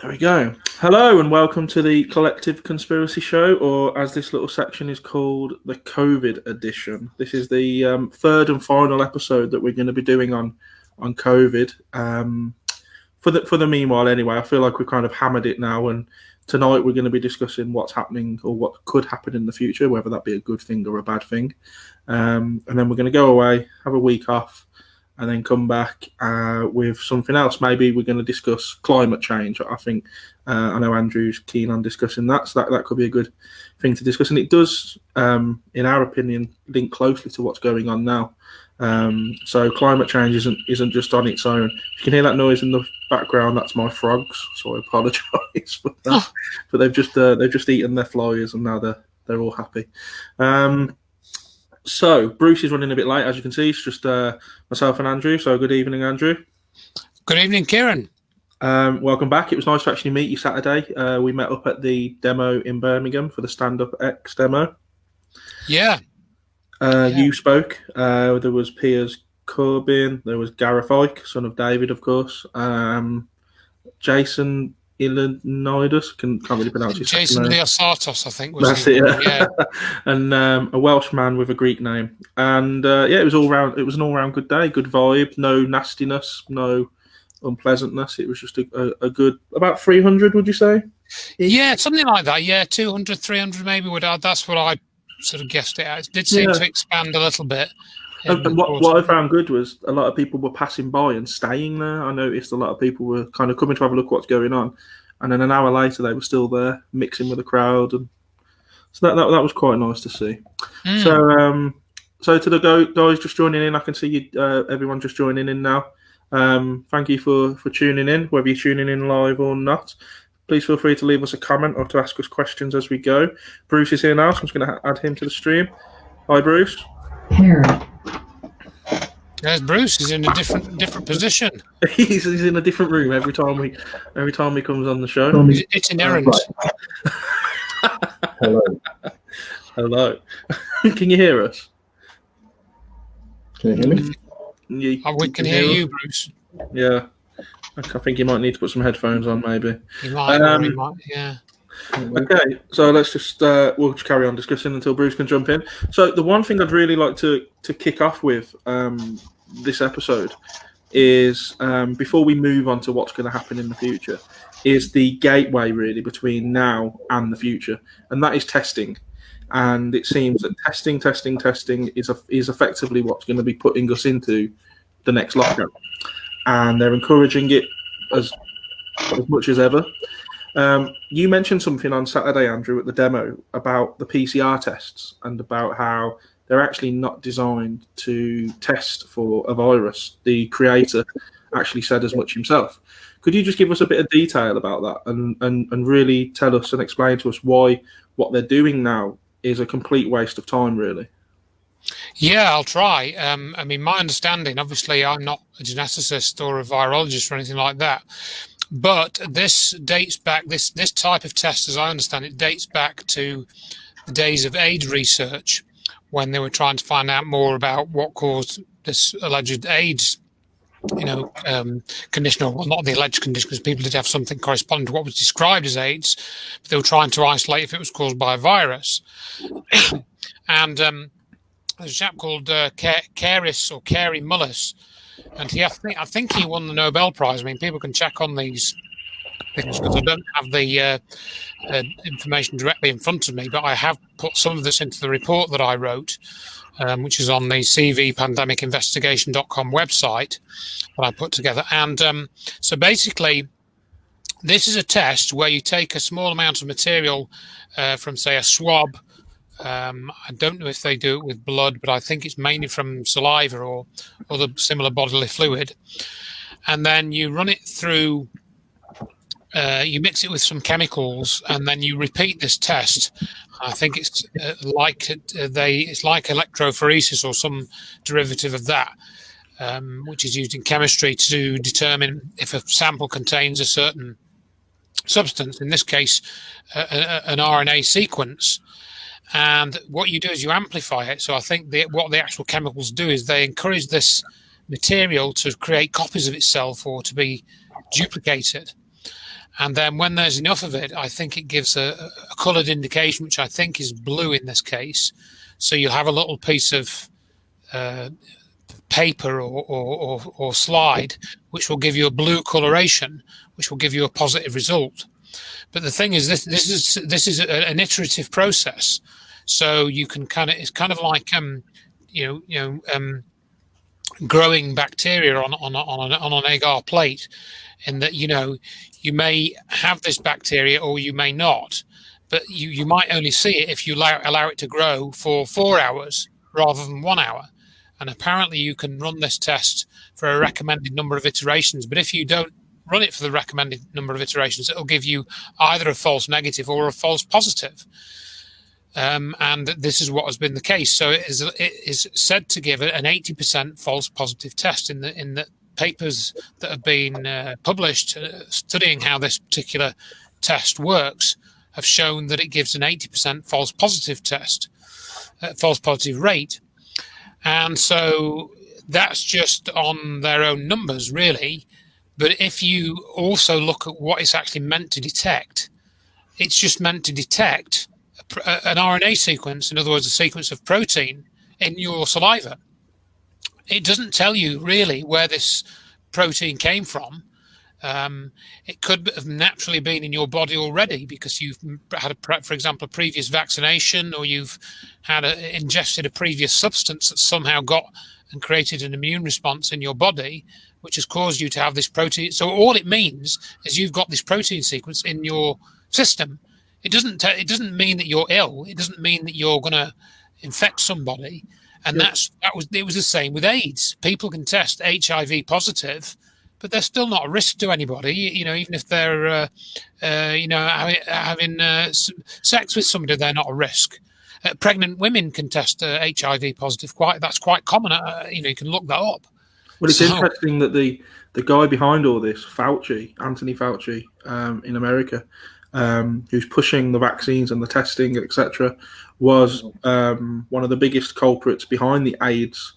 There we go. Hello and welcome to the Collective Conspiracy Show, or as this little section is called, the COVID edition. This is the third and final episode that we're going to be doing on COVID. For the meanwhile, anyway, I feel like we've kind of hammered it now, and tonight we're going to be discussing what's happening or what could happen in the future, whether that be a good thing or a bad thing. And then we're going to go away, have a week off, and then come back with something else. Maybe we're going to discuss climate change. I think I know Andrew's keen on discussing that, so that could be a good thing to discuss. And it does, in our opinion, link closely to what's going on now. So climate change isn't just on its own. If you can hear that noise in the background, that's my frogs. So I apologise for that. But they've just eaten their flies and now they're all happy. So Bruce is running a bit late, as you can see. It's just myself and Andrew. So good evening, Andrew. Good evening, Kieran. Welcome back. It was nice to actually meet you Saturday. We met up at the demo in Birmingham for the Stand Up X demo. Yeah. You spoke. There was Piers Corbyn. There was Gareth Ike, son of David, of course. Jason Ioannidis, can't really pronounce his Jason Leosatos, I think. That's it. Yeah. And a Welsh man with a Greek name. And it was It was an all-round good day, good vibe, no nastiness, no unpleasantness. It was just a good, about 300, would you say? Yeah, something like that. Yeah, 200, 300 maybe. That's what I sort of guessed it at. It did seem to expand a little bit. And what I found good was a lot of people were passing by and staying there. I noticed a lot of people were kind of coming to have a look what's going on, and then an hour later they were still there mixing with the crowd, and so that was quite nice to see. So to the guys just joining in, I can see you, everyone just joining in now. Thank you for tuning in, whether you're tuning in live or not. Please feel free to leave us a comment or to ask us questions as we go. Bruce is here now, so I'm just going to add him to the stream. Hi, Bruce. Here. There's Bruce. He's in a different position. he's in a different room every time he comes on the show. It's inherent. Hello. Can you hear us? Can you hear me? We can hear you, Bruce. Yeah. I think you might need to put some headphones on, maybe. He might, yeah. Okay, so let's just we'll just carry on discussing until Bruce can jump in. So the one thing I'd really like to kick off with this episode is before we move on to what's going to happen in the future, is the gateway really between now and the future, and that is testing. And it seems that testing is effectively what's going to be putting us into the next lockdown, and they're encouraging it as much as ever. You mentioned something on Saturday, Andrew, at the demo about the PCR tests and about how they're actually not designed to test for a virus. The creator actually said as much himself. Could you just give us a bit of detail about that and really tell us and explain to us why what they're doing now is a complete waste of time, really? Yeah, I'll try. I mean, my understanding, obviously, I'm not a geneticist or a virologist or anything like that, but this dates back, this type of test, as I understand it, dates back to the days of AIDS research, when they were trying to find out more about what caused this alleged AIDS, condition, or well, not the alleged condition, because people did have something corresponding to what was described as AIDS, but they were trying to isolate if it was caused by a virus. And there's a chap called Kari Mullis, and I think he won the Nobel Prize. I mean, people can check on these things because I don't have the information directly in front of me, but I have put some of this into the report that I wrote, which is on the cvpandemicinvestigation.com website that I put together. And so basically, this is a test where you take a small amount of material from, say, a swab. I don't know if they do it with blood, but I think it's mainly from saliva or other similar bodily fluid. And then you run it through, you mix it with some chemicals, and then you repeat this test. I think it's like electrophoresis or some derivative of that, which is used in chemistry to determine if a sample contains a certain substance, in this case, an RNA sequence. And what you do is you amplify it. So I think what the actual chemicals do is they encourage this material to create copies of itself or to be duplicated. And then when there's enough of it, I think it gives a coloured indication, which I think is blue in this case. So you'll have a little piece of paper or slide, which will give you a blue coloration, which will give you a positive result. But the thing is, this is an iterative process. So you can it's kind of like growing bacteria on an agar plate, in that you may have this bacteria or you may not, but you might only see it if you allow it to grow for 4 hours rather than 1 hour. And apparently you can run this test for a recommended number of iterations, but if you don't run it for the recommended number of iterations, it'll give you either a false negative or a false positive. And this is what has been the case. So it is said to give an 80% false positive test in the papers that have been published studying how this particular test works have shown that it gives an 80% false positive test, false positive rate. And so that's just on their own numbers, really. But if you also look at what it's actually meant to detect, it's just meant to detect an RNA sequence, in other words, a sequence of protein in your saliva. It doesn't tell you really where this protein came from. It could have naturally been in your body already because you've had, for example, a previous vaccination, or you've had ingested a previous substance that somehow got and created an immune response in your body, which has caused you to have this protein. So all it means is you've got this protein sequence in your system. It doesn't mean that you're ill. It doesn't mean that you're going to infect somebody. And it was the same with AIDS. People can test HIV positive, but they're still not a risk to anybody. Even if they're having sex with somebody, they're not a risk. Pregnant women can test HIV positive. That's quite common. You can look that up. Well, it's interesting that the guy behind all this, Anthony Fauci, in America, who's pushing the vaccines and the testing, etc., was one of the biggest culprits behind the AIDS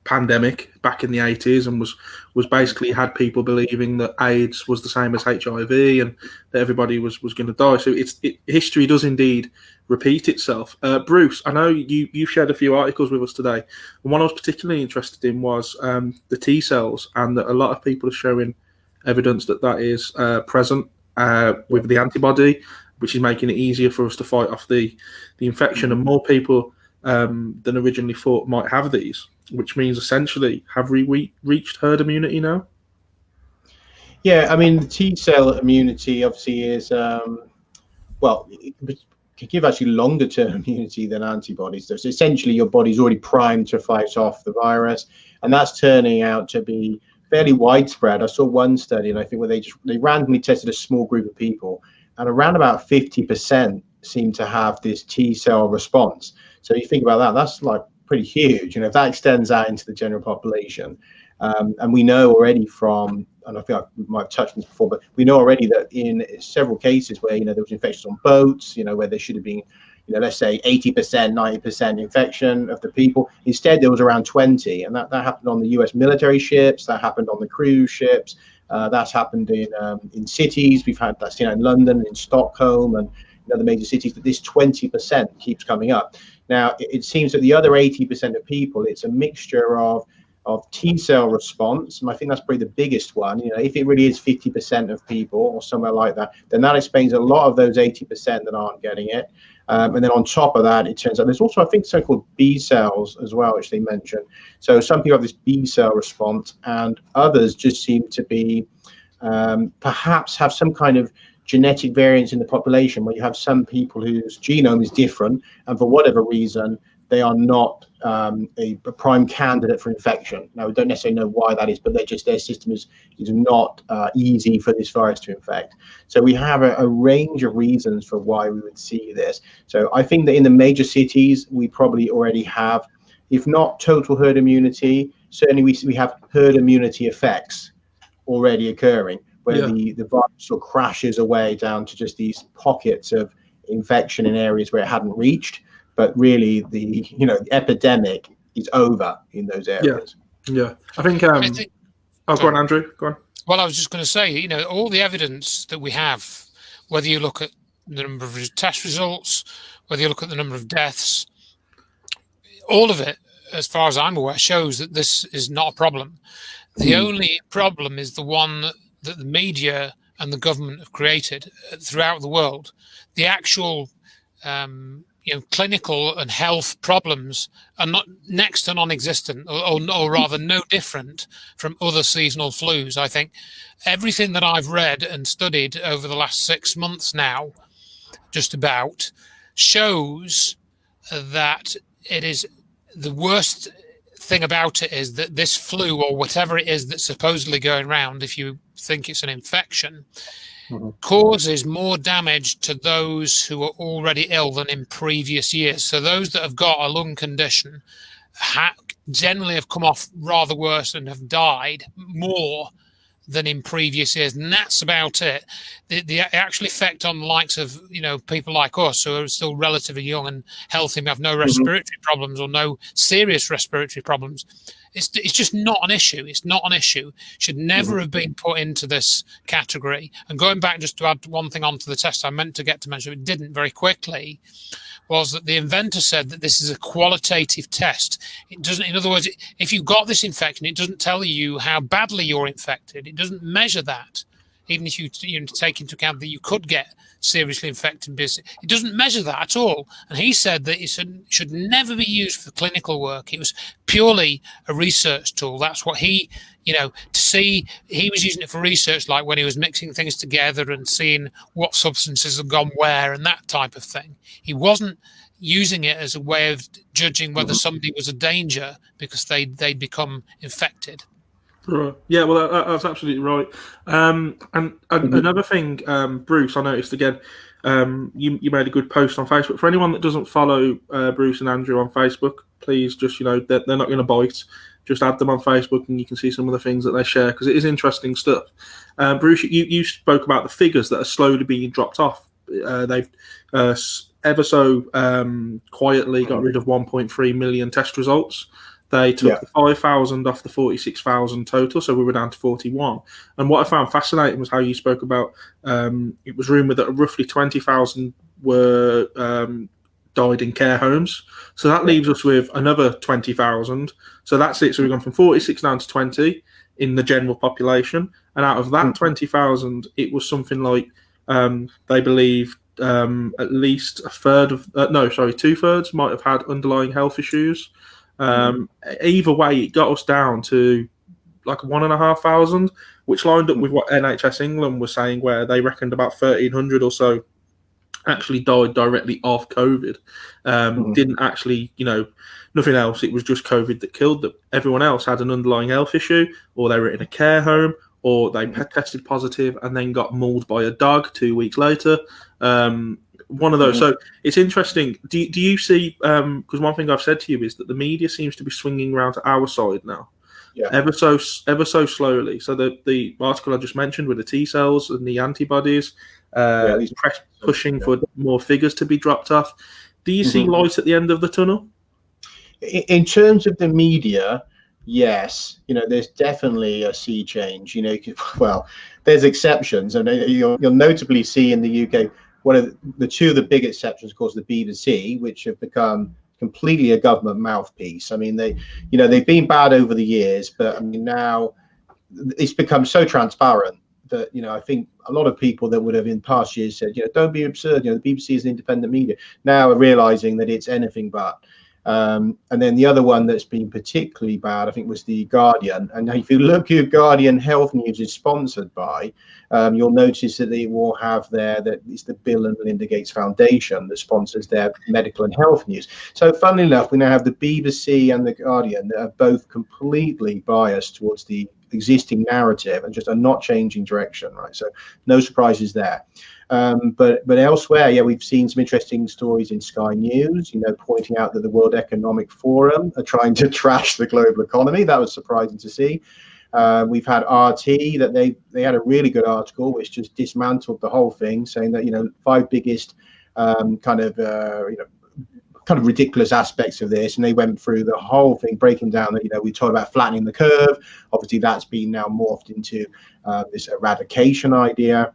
pandemic back in the 80s, and was basically had people believing that AIDS was the same as HIV and that everybody was going to die. So history does indeed repeat itself. Bruce, I know you've shared a few articles with us today, and one I was particularly interested in was the T cells, and that a lot of people are showing evidence that is present with the antibody, which is making it easier for us to fight off the infection, and more people than originally thought might have these, which means essentially, have we reached herd immunity now? Yeah, I mean, the T cell immunity obviously is, it can give actually longer term immunity than antibodies. So essentially your body's already primed to fight off the virus, and that's turning out to be fairly widespread. I saw one study, and I think where they randomly tested a small group of people, and around about 50% seem to have this T cell response. So you think about that, that's like pretty huge. If that extends out into the general population, and we know already from, and I think we might have touched on this before, but we know already that in several cases where there was infections on boats, where there should have been, let's say 80%, 90% infection of the people. Instead, there was around 20, and that happened on the U.S. military ships. That happened on the cruise ships. That's happened in cities. We've had that in London, in Stockholm, and in other major cities. That this 20% keeps coming up. Now, it seems that the other 80% of people, it's a mixture of T cell response, and I think that's probably the biggest one. If it really is 50% of people or somewhere like that, then that explains a lot of those 80% that aren't getting it. And then on top of that, it turns out there's also, I think, something called B cells as well, which they mentioned. So some people have this B cell response, and others just seem to be perhaps have some kind of genetic variance in the population, where you have some people whose genome is different, and for whatever reason, they are not a prime candidate for infection. Now, we don't necessarily know why that is, but their system is not easy for this virus to infect. So we have a range of reasons for why we would see this. So I think that in the major cities, we probably already have, if not total herd immunity, certainly we have herd immunity effects already occurring, where the virus sort of crashes away down to just these pockets of infection in areas where it hadn't reached. But really, the epidemic is over in those areas. Yeah. I think. Go on, Andrew. Go on. Well, I was just going to say, all the evidence that we have, whether you look at the number of test results, whether you look at the number of deaths, all of it, as far as I'm aware, shows that this is not a problem. The only problem is the one that the media and the government have created throughout the world. The actual clinical and health problems are not next to non-existent, or rather no different from other seasonal flus. I think everything that I've read and studied over the last 6 months now, just about, shows that it is the worst thing about it is that this flu, or whatever it is that's supposedly going around, if you think it's an infection, causes more damage to those who are already ill than in previous years. So those that have got a lung condition generally have come off rather worse and have died more than in previous years, and that's about it. The actual effect on the likes of people like us who are still relatively young and healthy and have no respiratory problems or no serious respiratory problems, it's just not an issue. It's not an issue. Should never have been put into this category. And going back, just to add one thing onto the test, I meant to get to mention, it didn't very quickly, was that the inventor said that this is a qualitative test. It doesn't, in other words, if you've got this infection, it doesn't tell you how badly you're infected. It doesn't measure that, even if you take into account that you could get seriously infected. It doesn't measure that at all. And he said that it should never be used for clinical work. It was purely a research tool. That's what he, to see, he was using it for research, like when he was mixing things together and seeing what substances had gone where and that type of thing. He wasn't using it as a way of judging whether somebody was a danger because they'd become infected. Right. Yeah, well, that's absolutely right. And another thing, Bruce, I noticed again, you made a good post on Facebook. For anyone that doesn't follow Bruce and Andrew on Facebook, please just, they're not going to bite. Just add them on Facebook and you can see some of the things that they share, because it is interesting stuff. Bruce, you spoke about the figures that are slowly being dropped off. They've ever so quietly got rid of 1.3 million test results. They took the 5,000 off the 46,000 total, so we were down to 41. And what I found fascinating was how you spoke about it was rumoured that roughly 20,000 were died in care homes. So that leaves us with another 20,000. So that's it. So we've gone from 46 down to 20 in the general population. And out of that 20,000, it was something like they believe at least a third of, 2/3 might have had underlying health issues. Either way, it got us down to like 1,500, which lined up with what NHS England was saying, where they reckoned about 1,300 or so actually died directly of COVID. Didn't actually, nothing else. It was just COVID that killed them. Everyone else had an underlying health issue, or they were in a care home, or they tested positive and then got mauled by a dog 2 weeks later. One of those. So it's interesting. Do you see? Because one thing I've said to you is that the media seems to be swinging around to our side now, ever so slowly. So the article I just mentioned with the T cells and the antibodies, pushing for more figures to be dropped off. Do you see light at the end of the tunnel? In terms of the media, yes. There's definitely a sea change. Well, there's exceptions, and you'll notably see in the UK. One of the big exceptions, of course, the BBC, which have become completely a government mouthpiece. I mean, they've been bad over the years, but I mean now it's become so transparent that I think a lot of people that would have in past years said, don't be absurd. The BBC is an independent media. Now are realizing that it's anything but. And then the other one that's been particularly bad, I think, was the Guardian. And if you look who Guardian Health News is sponsored by, you'll notice that they will have that it's the Bill and Melinda Gates Foundation that sponsors their medical and health news. So funnily enough, we now have the BBC and the Guardian that are both completely biased towards the existing narrative and just are not changing direction, right? So no surprises there. But elsewhere, we've seen some interesting stories in Sky News, pointing out that the World Economic Forum are trying to trash the global economy. That was surprising to see. We've had RT, that they had a really good article which just dismantled the whole thing, saying that 5 biggest kind of ridiculous aspects of this, and they went through the whole thing, breaking down that, you know, we talked about flattening the curve. Obviously, that's been now morphed into this eradication idea.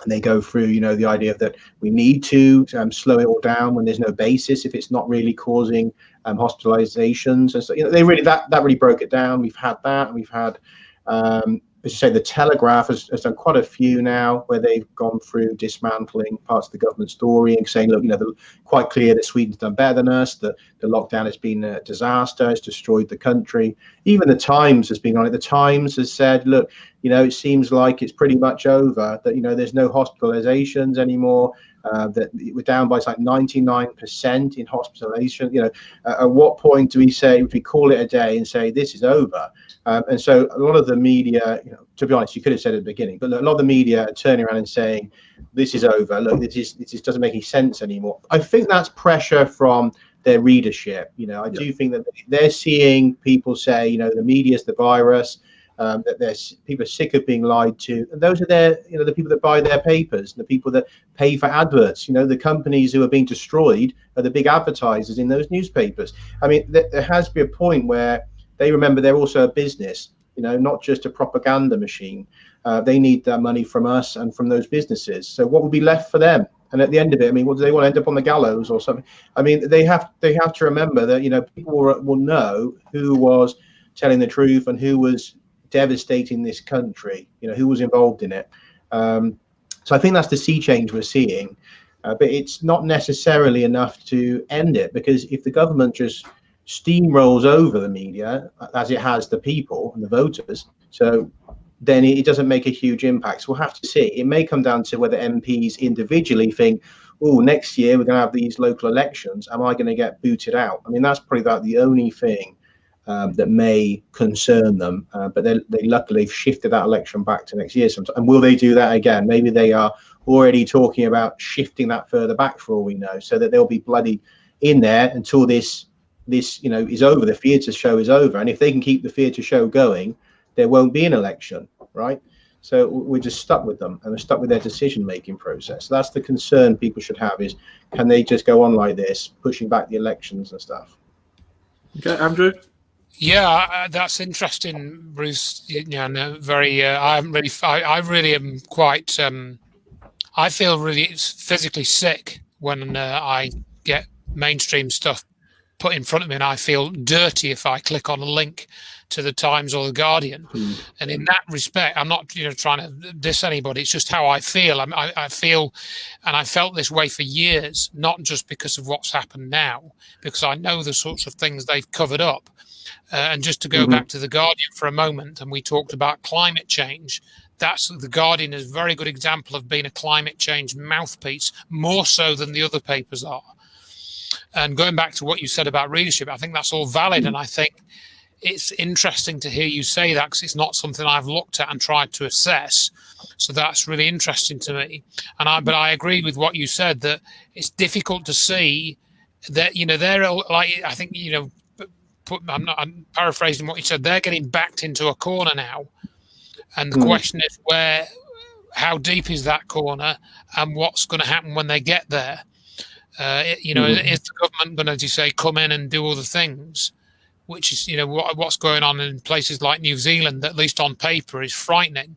And they go through, you know, the idea that we need to slow it all down when there's no basis, if it's not really causing hospitalizations. And so, you know, they really that really broke it down. We've had that, and we've had, as you say, the Telegraph has done quite a few now where they've gone through dismantling parts of the government story and saying, look, you know, they're quite clear that Sweden's done better than us, that the lockdown has been a disaster, it's destroyed the country. Even the Times has been on it. The Times has said, look, you know, it seems like it's pretty much over, that, you know, there's no hospitalizations anymore, that we're down by like 99% in hospitalization. You know, at what point do we say, if we call it a day and say this is over? And so a lot of the media, you know, to be honest, you could have said at the beginning, but a lot of the media are turning around and saying this is over. Look, this doesn't make any sense anymore. I think that's pressure from their readership. You know, I do think that they're seeing people say, you know, the media's the virus. That people are sick of being lied to, and those are the people that buy their papers, the people that pay for adverts. You know, the companies who are being destroyed are the big advertisers in those newspapers. I mean, there has to be a point where they remember they're also a business, you know, not just a propaganda machine. They need that money from us and from those businesses. So what will be left for them? And at the end of it, I mean, what do they want to end up on the gallows or something? I mean, they have to remember that, you know, people will know who was telling the truth and who was devastating this country, you know, who was involved in it. So I think that's the sea change we're seeing, but it's not necessarily enough to end it, because if the government just steamrolls over the media as it has the people and the voters, so then it doesn't make a huge impact. So we'll have to see. It may come down to whether MPs individually think, oh, next year we're going to have these local elections, am I going to get booted out? I mean, that's probably about the only thing that may concern them, but they luckily have shifted that election back to next year sometime. And will they do that again? Maybe they are already talking about shifting that further back, for all we know, so that they'll be bloody in there until this you know is over. The theatre show is over, and if they can keep the theatre show going, there won't be an election, right? So we're just stuck with them, and we're stuck with their decision-making process. So that's the concern people should have: is can they just go on like this, pushing back the elections and stuff? Okay, Andrew. Yeah, that's interesting, Bruce. Yeah, no, very. I really am quite. I feel really physically sick when I get mainstream stuff put in front of me, and I feel dirty if I click on a link to the Times or the Guardian. And in that respect, I'm not, you know, trying to diss anybody. It's just how I feel. I feel, and I felt this way for years, not just because of what's happened now, because I know the sorts of things they've covered up. And just to go back to the Guardian for a moment, and we talked about climate change. That's the Guardian is a very good example of being a climate change mouthpiece, more so than the other papers are. And going back to what you said about readership, I think that's all valid. And I think it's interesting to hear you say that, because it's not something I've looked at and tried to assess. So that's really interesting to me. But I agree with what you said, that it's difficult to see that, you know, they're like, I think, you know, I'm paraphrasing what you said, they're getting backed into a corner now. And the question is how deep is that corner, and what's going to happen when they get there? You know, is the government going to, as you say, come in and do all the things, which is, you know, what's going on in places like New Zealand, at least on paper, is frightening.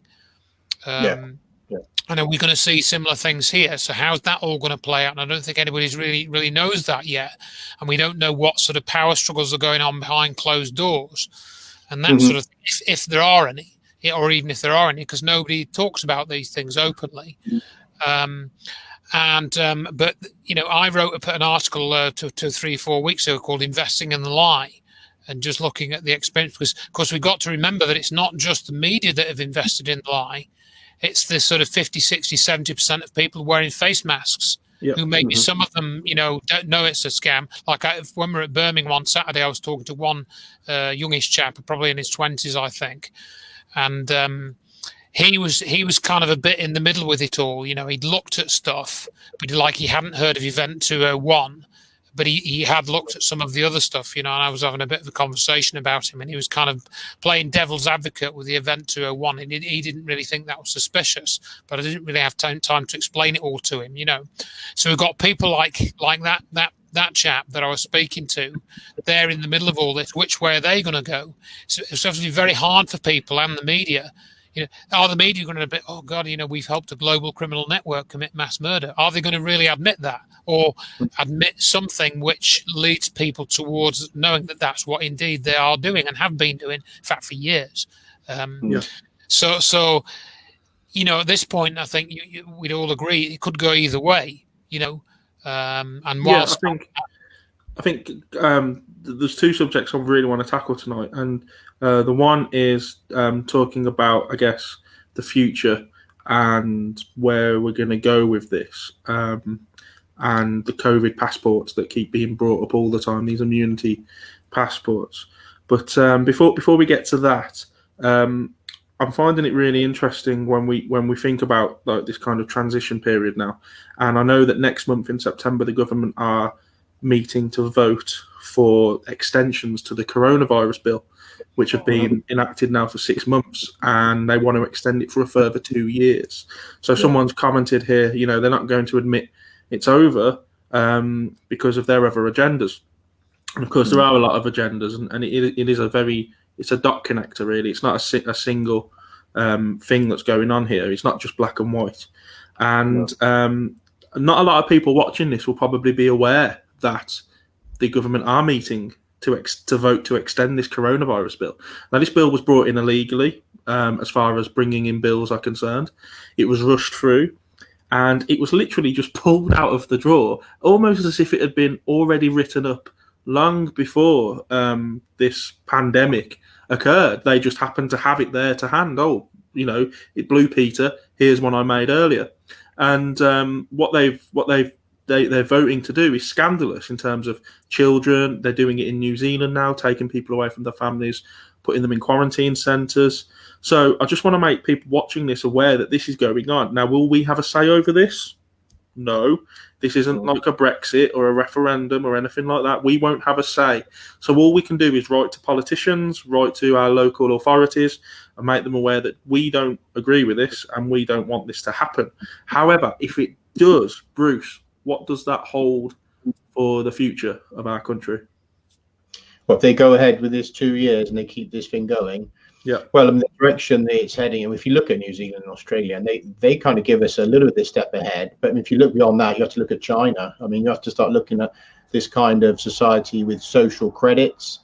And are we going to see similar things here? So how's that all going to play out? And I don't think anybody's really knows that yet. And we don't know what sort of power struggles are going on behind closed doors. And that sort of, if there are any, or even if there are any, because nobody talks about these things openly. But, you know, I wrote an article 2, 3, 4 weeks ago called Investing in the Lie, and just looking at the experience, because, of course, we've got to remember that it's not just the media that have invested in the lie. It's the sort of 50, 60, 70% of people wearing face masks, who maybe some of them, you know, don't know it's a scam. Like when we were at Birmingham on Saturday, I was talking to one youngish chap, probably in his 20s, I think. And he was kind of a bit in the middle with it all. You know, he'd looked at stuff, but he hadn't heard of Event 201. But he had looked at some of the other stuff, you know, and I was having a bit of a conversation about him, and he was kind of playing devil's advocate with the Event 201, and he didn't really think that was suspicious, but I didn't really have time to explain it all to him, you know. So we've got people like that that chap that I was speaking to, they're in the middle of all this. Which way are they going to go? So it's obviously very hard for people and the media. Are the media going to be, oh God, we've helped a global criminal network commit mass murder? Are they going to really admit that, or admit something which leads people towards knowing that that's what indeed they are doing and have been doing, in fact, for years? So at this point, I think we'd all agree it could go either way. And whilst I think there's two subjects I really want to tackle tonight, and the one is talking about, I guess, the future and where we're going to go with this, and the COVID passports that keep being brought up all the time, these immunity passports. But before we get to that, I'm finding it really interesting when we think about like this kind of transition period now, and I know that next month in September the government are meeting to vote for extensions to the coronavirus bill, which have been enacted now for 6 months, and they want to extend it for a further 2 years. So someone's commented here, they're not going to admit it's over because of their other agendas. And of course, there are a lot of agendas, and it is it's a dot connector, really. It's not a single thing that's going on here. It's not just black and white. And not a lot of people watching this will probably be aware that the government are meeting to vote to extend this coronavirus bill. Now, this bill was brought in illegally, as far as bringing in bills are concerned. It was rushed through, and it was literally just pulled out of the drawer, almost as if it had been already written up long before this pandemic occurred. They just happened to have it there to hand. Oh, it blew Peter. Here's one I made earlier. And what they're voting to do is scandalous in terms of children. They're doing it in New Zealand now, taking people away from their families, putting them in quarantine centres. So I just want to make people watching this aware that this is going on. Now, will we have a say over this? No. This isn't like a Brexit or a referendum or anything like that. We won't have a say. So all we can do is write to politicians, write to our local authorities, and make them aware that we don't agree with this and we don't want this to happen. However, if it does, Bruce, what does that hold for the future of our country? Well, if they go ahead with this 2 years and they keep this thing going, well, in the direction that it's heading, and if you look at New Zealand and Australia, and they kind of give us a little bit of step ahead. But if you look beyond that, you have to look at China. I mean, you have to start looking at this kind of society with social credits,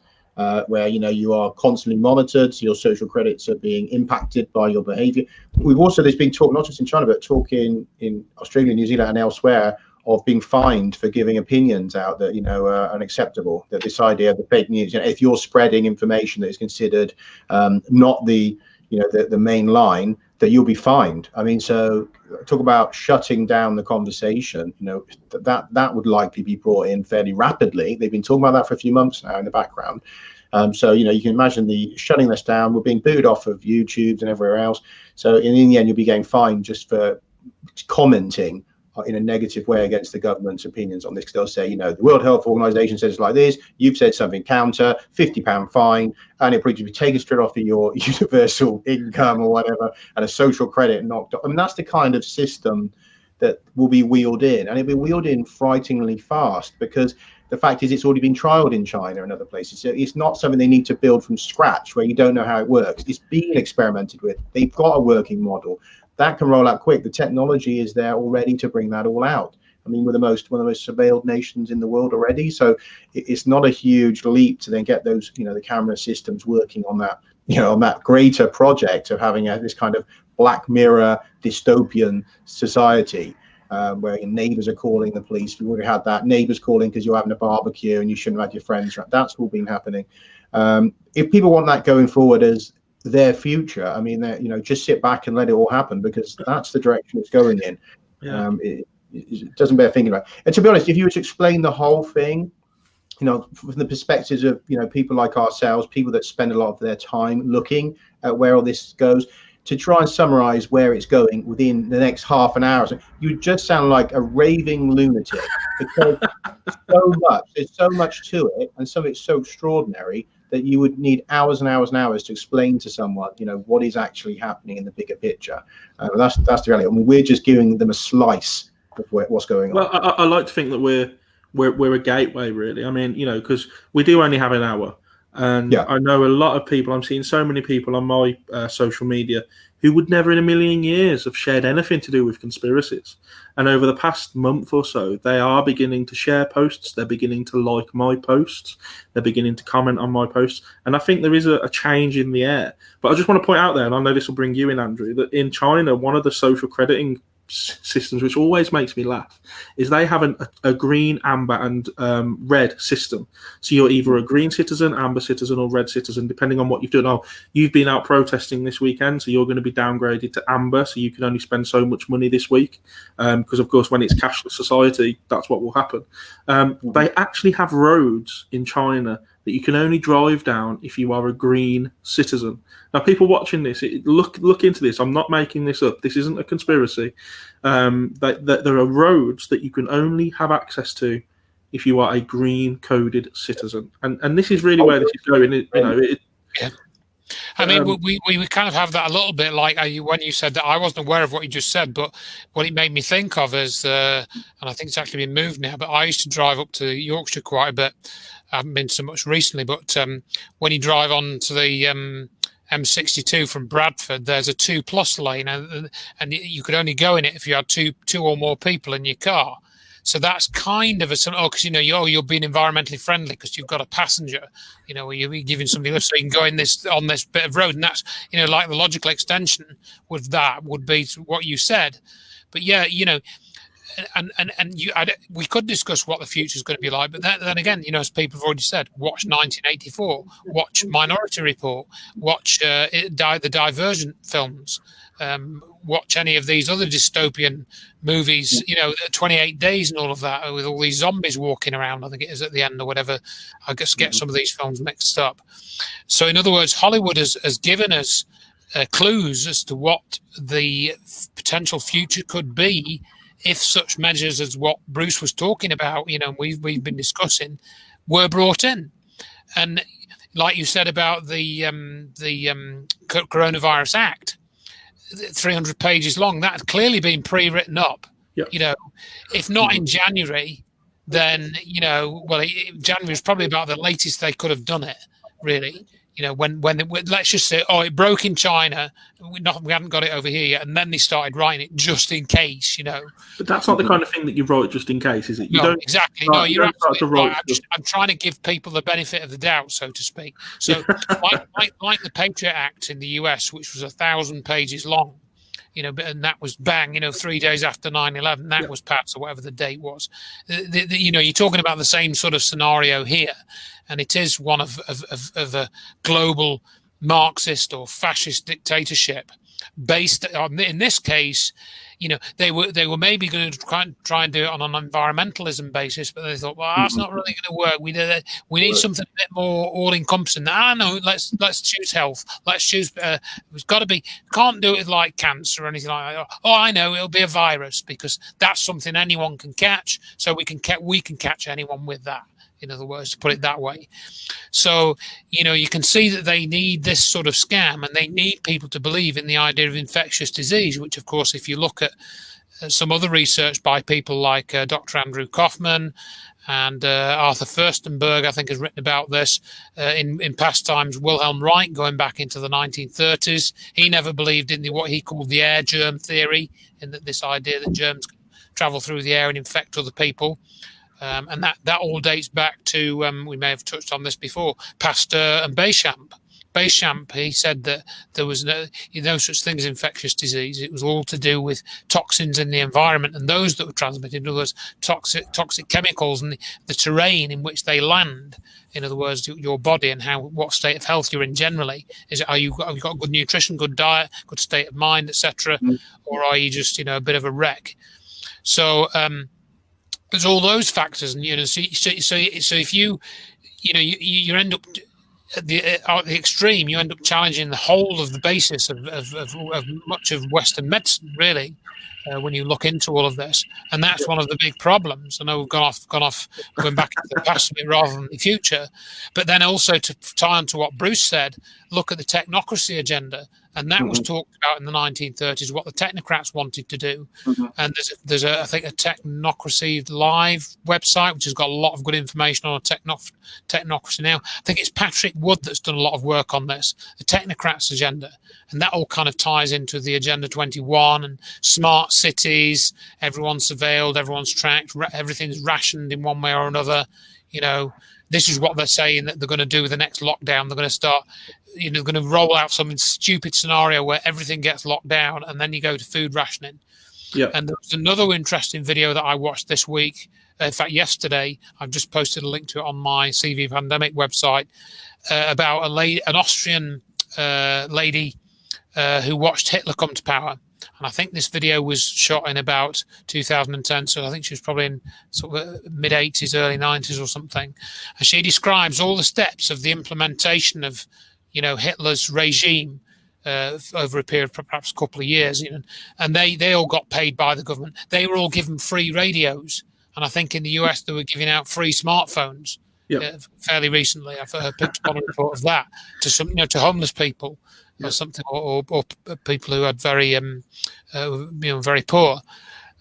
where you are constantly monitored, so your social credits are being impacted by your behaviour. There's been talk, not just in China, but talk in Australia, New Zealand, and elsewhere, of being fined for giving opinions out that are unacceptable. That this idea of the fake news, if you're spreading information that is considered not the main line, that you'll be fined. I mean, so talk about shutting down the conversation. That would likely be brought in fairly rapidly. They've been talking about that for a few months now in the background. So you can imagine the shutting this down. We're being booed off of YouTube and everywhere else. So in the end, you'll be getting fined just for commenting in a negative way against the government's opinions on this. They'll say, the World Health Organization says it's like this, you've said something counter, £50 fine, and it'll probably be taken straight off of your universal income or whatever, and a social credit knocked off. I mean, that's the kind of system that will be wheeled in, and it'll be wheeled in frighteningly fast, because the fact is it's already been trialed in China and other places. So it's not something they need to build from scratch where you don't know how it works. It's being experimented with. They've got a working model. That can roll out quick. The technology is there already to bring that all out. I mean, we're one of the most surveilled nations in the world already. So it's not a huge leap to then get those, the camera systems working on that, on that greater project of having this kind of Black Mirror dystopian society where your neighbors are calling the police. We've already had that. Neighbors calling because you're having a barbecue and you shouldn't have had your friends. That's all been happening. If people want that going forward as their future, I mean, just sit back and let it all happen, because that's the direction it's going in. It doesn't bear thinking about. And to be honest, if you were to explain the whole thing, from the perspectives of people like ourselves, people that spend a lot of their time looking at where all this goes, to try and summarize where it's going within the next half an hour, you just sound like a raving lunatic, because there's so much to it, and some of it's so extraordinary that you would need hours and hours and hours to explain to someone, what is actually happening in the bigger picture. That's the reality. I mean, we're just giving them a slice of what's going on. Well, I like to think that we're a gateway, really. I mean, because we do only have an hour. And Yeah. I know a lot of people, I'm seeing so many people on my social media who would never in a million years have shared anything to do with conspiracies. And over the past month or so, they are beginning to share posts. They're beginning to like my posts. They're beginning to comment on my posts. And I think there is a change in the air. But I just want to point out there, and I know this will bring you in, Andrew, that in China, one of the social crediting systems, which always makes me laugh, is they have a green, amber, and red system. So you're either a green citizen, amber citizen, or red citizen, depending on what you've done. Oh, you've been out protesting this weekend, so you're going to be downgraded to amber, so you can only spend so much money this week. Because, of course, when it's cashless society, that's what will happen. They actually have roads in China that you can only drive down if you are a green citizen. Now, people watching this, look into this. I'm not making this up. This isn't a conspiracy. There are roads that you can only have access to if you are a green-coded citizen. And this is really where this is going. Yeah. I mean, we kind of have that a little bit, like when you said that. I wasn't aware of what you just said, but what it made me think of is, and I think it's actually been moved now, but I used to drive up to Yorkshire quite a bit. I haven't been so much recently, but when you drive on to the M62 from Bradford, there's a 2+ lane, and you could only go in it if you had two or more people in your car. So that's kind of because you're being environmentally friendly because you've got a passenger, where you're giving somebody lift, so you can go on this bit of road, and that's like the logical extension with that would be what you said. But yeah, we could discuss what the future is going to be like, but then again, as people have already said, watch 1984, watch Minority Report, watch the Divergent films, watch any of these other dystopian movies, 28 Days and all of that, with all these zombies walking around, I think it is at the end or whatever. I guess get some of these films mixed up. So in other words, Hollywood has given us clues as to what the potential future could be if such measures as what Bruce was talking about, we've been discussing, were brought in. And like you said about the Coronavirus Act, 300 pages long, that had clearly been pre-written up. Yep. If not in January, then January is probably about the latest they could have done it, really. When let's just say, it broke in China, we hadn't got it over here yet, and then they started writing it just in case, But that's not the kind of thing that you write just in case, is it? You don't exactly. Start, You're absolutely right. I'm I'm trying to give people the benefit of the doubt, so to speak. So, like the Patriot Act in the US, which was 1,000 pages long, and that was bang, 3 days after 9/11, that was passed, or whatever the date was. You're talking about the same sort of scenario here, and it is one of a global Marxist or fascist dictatorship based on, in this case, they were maybe going to try and do it on an environmentalism basis, but they thought, well, that's not really going to work. We need something a bit more all-encompassing. No, let's choose health. Let's choose. It's got to be. Can't do it with like cancer or anything like that. Oh, I know, it'll be a virus because that's something anyone can catch. So we can catch anyone with that. In other words, to put it that way. So, you can see that they need this sort of scam, and they need people to believe in the idea of infectious disease, which, of course, if you look at some other research by people like Dr. Andrew Kaufman and Arthur Furstenberg, I think, has written about this in past times. Wilhelm Reich, going back into the 1930s, he never believed in what he called the air germ theory, in this idea that germs can travel through the air and infect other people. And that all dates back to, we may have touched on this before, Pasteur and Béchamp. Béchamp, he said that there was no such thing as infectious disease. It was all to do with toxins in the environment and those that were transmitted. In other words, toxic chemicals and the terrain in which they land. In other words, your body and what state of health you're in generally. Have you got good nutrition, good diet, good state of mind, etc., or are you just a bit of a wreck? So there's all those factors, and so if you end up at the extreme, you end up challenging the whole of the basis of much of Western medicine, really, when you look into all of this, and that's one of the big problems. I know we've gone off, going back into the past a bit rather than the future, but then also to tie on to what Bruce said, look at the technocracy agenda And that was talked about in the 1930s, what the technocrats wanted to do. And there's I think, a Technocracy Live website, which has got a lot of good information on technocracy now. I think it's Patrick Wood that's done a lot of work on this, the technocrats agenda. And that all kind of ties into the Agenda 21 and smart cities, everyone's surveilled, everyone's tracked, everything's rationed in one way or another. This is what they're saying that they're going to do with the next lockdown. They're going to start, they're going to roll out some stupid scenario where everything gets locked down and then you go to food rationing. Yeah. And there was another interesting video that I watched this week. In fact, yesterday, I've just posted a link to it on my CV Pandemic website about an Austrian lady who watched Hitler come to power. And I think this video was shot in about 2010, so I think she was probably in sort of mid-80s, early 90s or something. And she describes all the steps of the implementation of, Hitler's regime over a period of perhaps a couple of years. And they all got paid by the government. They were all given free radios. And I think in the US they were giving out free smartphones fairly recently. I've picked up on a report of that to homeless people. Or something, or people who had very, very poor.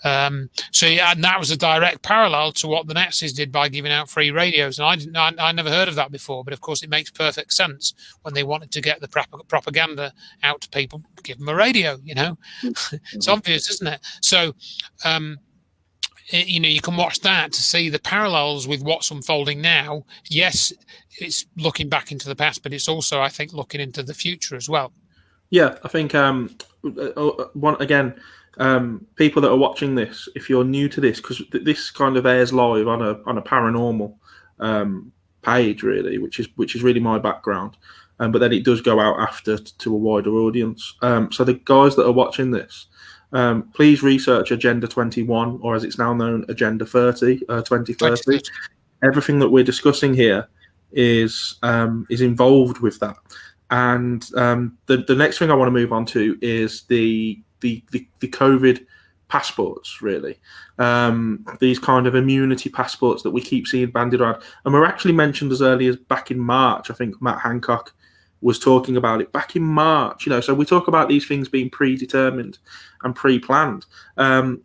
And that was a direct parallel to what the Nazis did by giving out free radios. And I never heard of that before, but of course it makes perfect sense when they wanted to get the propaganda out to people, give them a radio. It's obvious, isn't it? So. You can watch that to see the parallels with what's unfolding now. Yes, it's looking back into the past, but it's also, I think, looking into the future as well. Yeah, I think people that are watching this, if you're new to this, because this kind of airs live on a paranormal page, really, which is really my background. But then it does go out after to a wider audience. So the guys that are watching this. Please research Agenda 21, or as it's now known, Agenda 2030. Everything that we're discussing here is involved with that. And the next thing I want to move on to is the COVID passports, really. These kind of immunity passports that we keep seeing bandied around. And were actually mentioned as early as back in March. I think Matt Hancock was talking about it back in March, so we talk about these things being predetermined and pre-planned.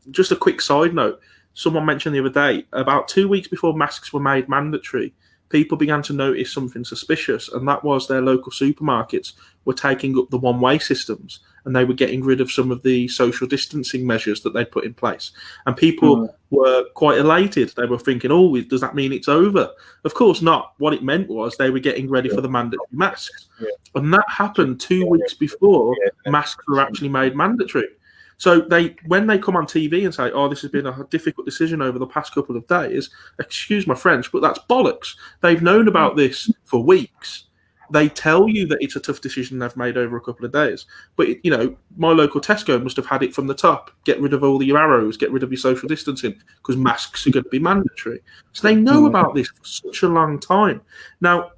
Just a quick side note, someone mentioned the other day, about 2 weeks before masks were made mandatory, people began to notice something suspicious, and that was their local supermarkets were taking up the one-way systems, and they were getting rid of some of the social distancing measures that they'd put in place. And people were quite elated. They were thinking, does that mean it's over? Of course not. What it meant was they were getting ready for the mandatory masks. And that happened 2 weeks before masks were actually made mandatory. So when they come on TV and say, this has been a difficult decision over the past couple of days, excuse my French, but that's bollocks. They've known about this for weeks. They tell you that it's a tough decision they've made over a couple of days. But, my local Tesco must have had it from the top. Get rid of all your arrows, get rid of your social distancing, because masks are going to be mandatory. So they know about this for such a long time. Now,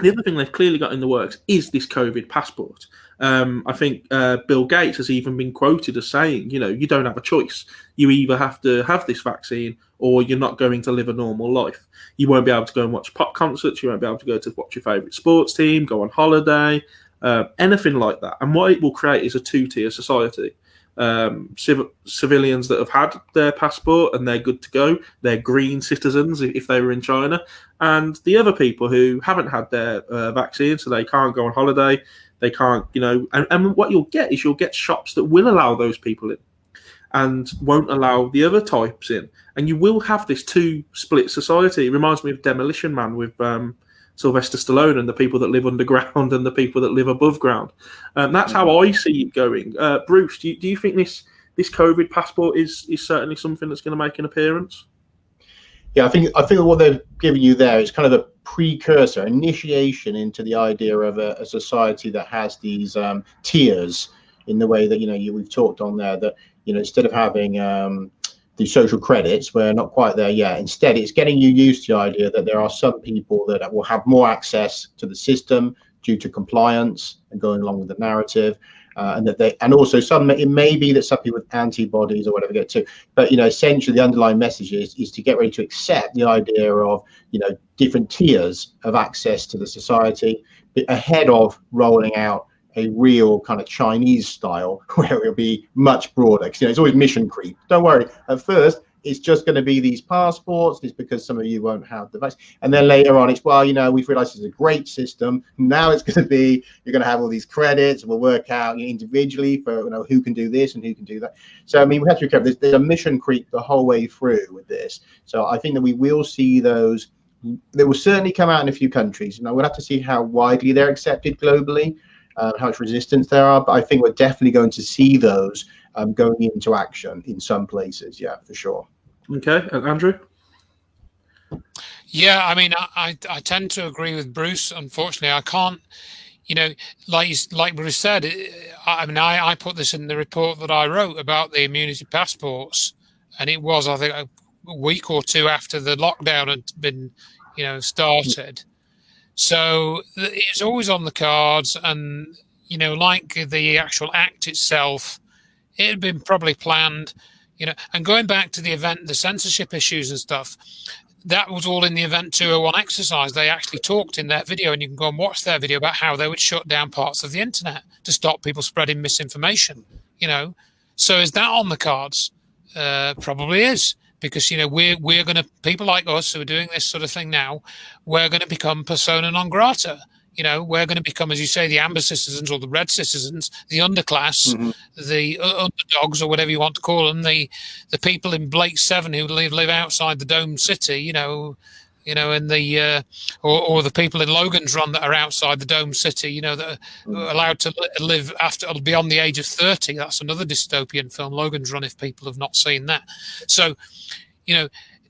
the other thing they've clearly got in the works is this COVID passport. I think Bill Gates has even been quoted as saying, you don't have a choice. You either have to have this vaccine or you're not going to live a normal life. You won't be able to go and watch pop concerts. You won't be able to go to watch your favourite sports team, go on holiday, anything like that. And what it will create is a two-tier society. Civilians that have had their passport and they're good to go, they're green citizens if they were in China, and the other people who haven't had their vaccine, so they can't go on holiday, they can't, and what you'll get shops that will allow those people in and won't allow the other types in, and you will have this two-split society. It reminds me of Demolition Man with Sylvester Stallone and the people that live underground and the people that live above ground. That's how I see it going. Bruce, do you think this COVID passport is certainly something that's going to make an appearance? Yeah, I think what they're giving you there is kind of a precursor, initiation into the idea of a society that has these tiers, in the way that we've talked on there, that instead of having the social credits, we're not quite there yet. Instead, it's getting you used to the idea that there are some people that will have more access to the system due to compliance and going along with the narrative, and also it may be that some people with antibodies or whatever get too. But essentially, the underlying message is to get ready to accept the idea of different tiers of access to the society ahead of rolling out a real kind of Chinese style where it'll be much broader. Because it's always mission creep. Don't worry. At first, it's just going to be these passports. It's because some of you won't have the vaccine. And then later on, it's, well, we've realized it's a great system. Now it's going to be, you're going to have all these credits. We'll work out individually for, who can do this and who can do that. So, we have to be careful. There's a mission creep the whole way through with this. So I think that we will see those. They will certainly come out in a few countries. We'll have to see how widely they're accepted globally, how much resistance there are. But I think we're definitely going to see those going into action in some places. Yeah, for sure. Okay, and Andrew? Yeah, I tend to agree with Bruce. Unfortunately, I can't, like Bruce said, I put this in the report that I wrote about the immunity passports, and it was, I think, a week or two after the lockdown had been, started. So it's always on the cards, and, like the actual act itself, it had been probably planned. And going back to the event, the censorship issues and stuff, that was all in the Event 201 exercise. They actually talked in their video, and you can go and watch their video about how they would shut down parts of the internet to stop people spreading misinformation. So is that on the cards? Probably is, because we're going to, people like us who are doing this sort of thing now, we're going to become persona non grata. We're going to become, as you say, the amber citizens or the red citizens, the underclass, the underdogs, or whatever you want to call them, the people in Blake 7 who live outside the Dome City, and or the people in Logan's Run that are outside the Dome City, that are allowed to live after beyond the age of 30. That's another dystopian film, Logan's Run, if people have not seen that. So,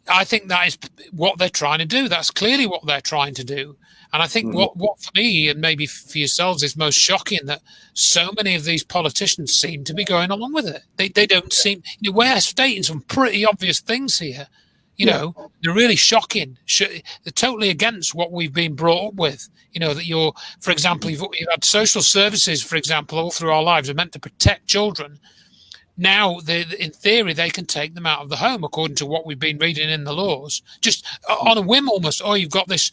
I think that is what they're trying to do. That's clearly what they're trying to do. And I think what for me, and maybe for yourselves, is most shocking, that so many of these politicians seem to be going along with it. They don't seem, we're stating some pretty obvious things here. They're really shocking. They're totally against what we've been brought up with. That for example, you've had social services, for example, all through our lives are meant to protect children. Now, in theory, they can take them out of the home, according to what we've been reading in the laws, just on a whim almost. Oh, you've got this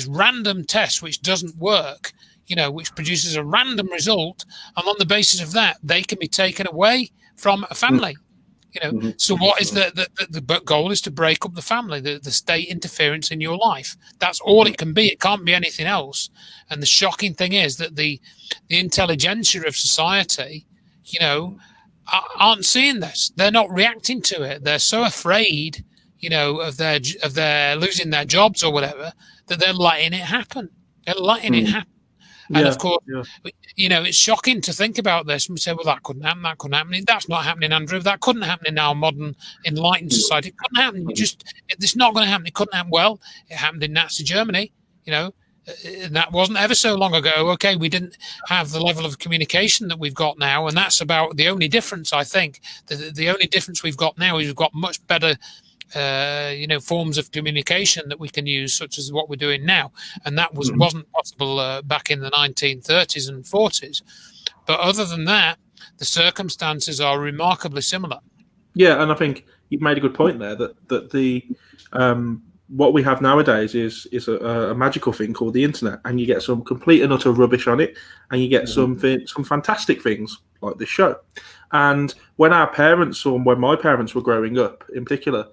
random test which doesn't work, which produces a random result, and on the basis of that, they can be taken away from a family. So what is the goal is to break up the family, the state interference in your life. That's all it can be. It can't be anything else. And the shocking thing is that the intelligentsia of society, aren't seeing this. They're not reacting to it. They're so afraid, of their losing their jobs or whatever, that they're letting it happen. They're letting it happen. And of course, it's shocking to think about this. And we say, well, that couldn't happen. That couldn't happen. That's not happening, Andrew. That couldn't happen in our modern enlightened society. It couldn't happen. It's not going to happen. It couldn't happen. Well, it happened in Nazi Germany, and that wasn't ever so long ago. Okay, we didn't have the level of communication that we've got now, and that's about the only difference, I think. The only difference we've got now is we've got much better, forms of communication that we can use, such as what we're doing now, and that wasn't possible back in the 1930s and 40s. But other than that, the circumstances are remarkably similar. Yeah, and I think you've made a good point there that the what we have nowadays is a magical thing called the internet, and you get some complete and utter rubbish on it, and you get some fantastic things like this show. And when my parents were growing up, in particular,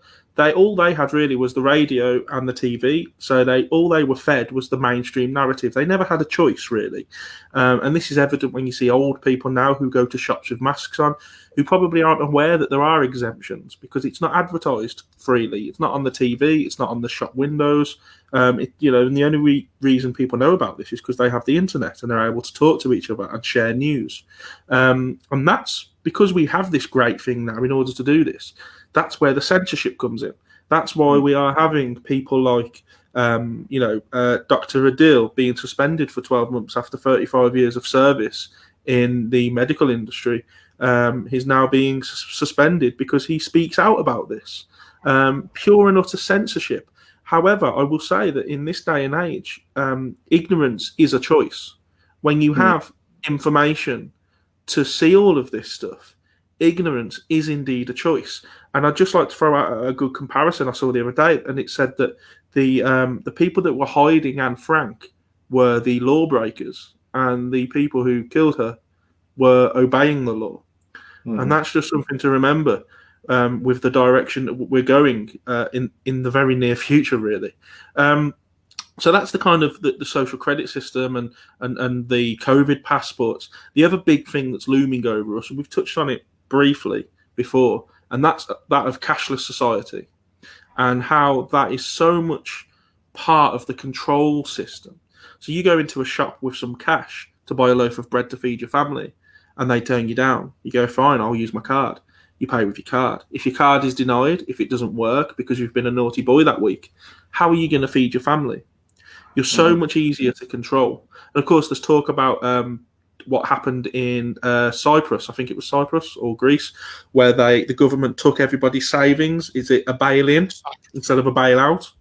all they had really was the radio and the TV. So all they were fed was the mainstream narrative. They never had a choice, really. And this is evident when you see old people now who go to shops with masks on, who probably aren't aware that there are exemptions because it's not advertised freely. It's not on the TV. It's not on the shop windows. And the only reason people know about this is because they have the internet and they're able to talk to each other and share news. And that's because we have this great thing now in order to do this. That's where the censorship comes in. That's why we are having people like, Dr. Adil being suspended for 12 months after 35 years of service in the medical industry. He's now being suspended because he speaks out about this. Pure and utter censorship. However, I will say that in this day and age, ignorance is a choice. When you have information to see all of this stuff, ignorance is indeed a choice. And I'd just like to throw out a good comparison I saw the other day, and it said that the people that were hiding Anne Frank were the lawbreakers, and the people who killed her were obeying the law. And Mm. that's just something to remember with the direction that we're going in the very near future, really. So that's the kind of the social credit system and the COVID passports. The other big thing that's looming over us, and we've touched on it briefly before, and that's that of cashless society, and how that is so much part of the control system. So you go into a shop with some cash to buy a loaf of bread to feed your family, and they turn you down. You go, fine, I'll use my card. You pay with your card. If your card is denied, if it doesn't work because you've been a naughty boy that week, how are you going to feed your family? You're so much easier to control. And of course, there's talk about what happened in Cyprus. I think it was Cyprus or Greece, where the government took everybody's savings. Is it a bail-in instead of a bailout?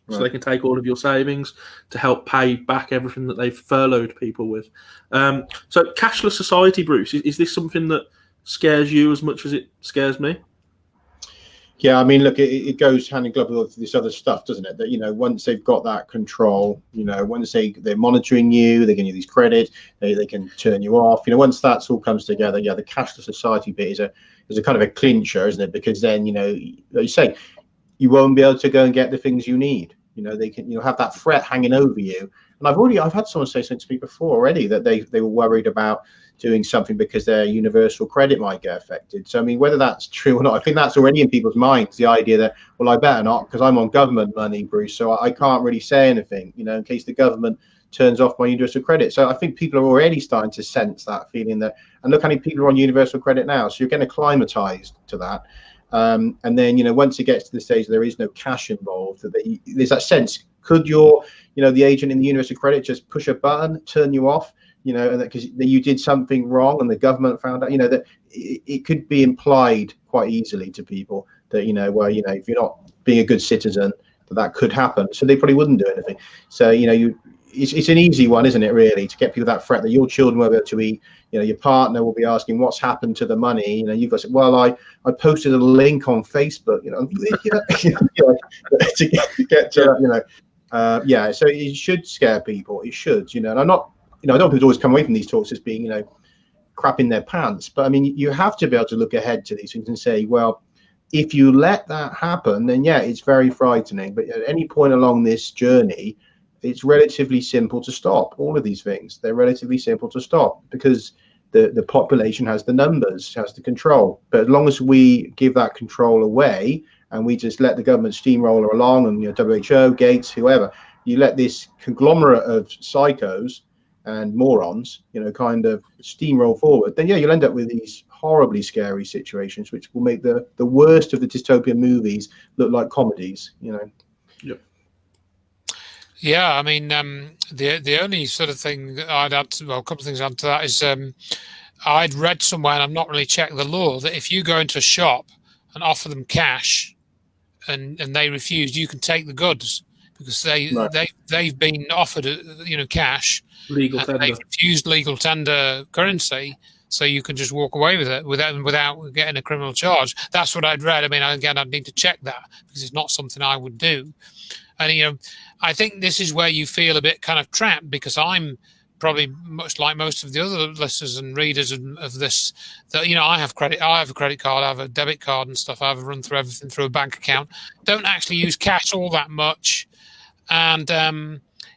Right. So they can take all of your savings to help pay back everything that they've furloughed people with. So cashless society, Bruce, is this something that scares you as much as it scares me? Yeah, I mean, look, it goes hand in glove with all this other stuff, doesn't it? That, you know, once they've got that control, you know, once they're monitoring you, they're giving you these credits, they can turn you off. You know, once that's all comes together, yeah, the cashless society bit is a kind of a clincher, isn't it? Because then, you know, like you say, you won't be able to go and get the things you need. You know, they can, you know, have that threat hanging over you. And I've had someone say something to me before already that they were worried about doing something because their universal credit might get affected. So I mean, whether that's true or not, I think that's already in people's minds, the idea that, well, I better not because I'm on government money, Bruce, so I can't really say anything, you know, in case the government turns off my universal credit. So I think people are already starting to sense that feeling that, and look how many people are on universal credit now, so you're getting acclimatized to that. And then, you know, once it gets to the stage there is no cash involved, there's that sense, could your, you know, the agent in the universal credit just push a button, turn you off, you know, and because you did something wrong and the government found out, you know, that it could be implied quite easily to people that, you know, well, you know, if you're not being a good citizen, that could happen. So they probably wouldn't do anything. So, you know, it's an easy one, isn't it, really, to get people that threat that your children won't be able to eat. You know, your partner will be asking what's happened to the money. You know, you've got to say, well, I posted a link on Facebook, you know, to get to, you know, yeah. So it should scare people. It should, you know, and I'm not, you know, I don't want people to always come away from these talks as being, you know, crap in their pants. But I mean, you have to be able to look ahead to these things and say, well, if you let that happen, then yeah, it's very frightening. But at any point along this journey, it's relatively simple to stop. All of these things, they're relatively simple to stop because the population has the numbers, has the control. But as long as we give that control away and we just let the government steamroller along, and, you know, WHO, Gates, whoever, you let this conglomerate of psychos and morons, you know, kind of steamroll forward, then yeah, you'll end up with these horribly scary situations, which will make the worst of the dystopian movies look like comedies, you know. Yep. Yeah, I mean, the only sort of thing that I'd add to, well, a couple of things I'd add to that is I'd read somewhere, and I've not really checked the law, that if you go into a shop and offer them cash and they refuse, you can take the goods because they've been offered, you know, cash. Legal tender. They've refused legal tender currency, so you can just walk away with it without getting a criminal charge. That's what I'd read. I mean, again, I'd need to check that because it's not something I would do. And, you know, I think this is where you feel a bit kind of trapped because I'm probably much like most of the other listeners and readers of this, that, you know, I have a credit card, I have a debit card and stuff. I have run through everything through a bank account. Don't actually use cash all that much. And,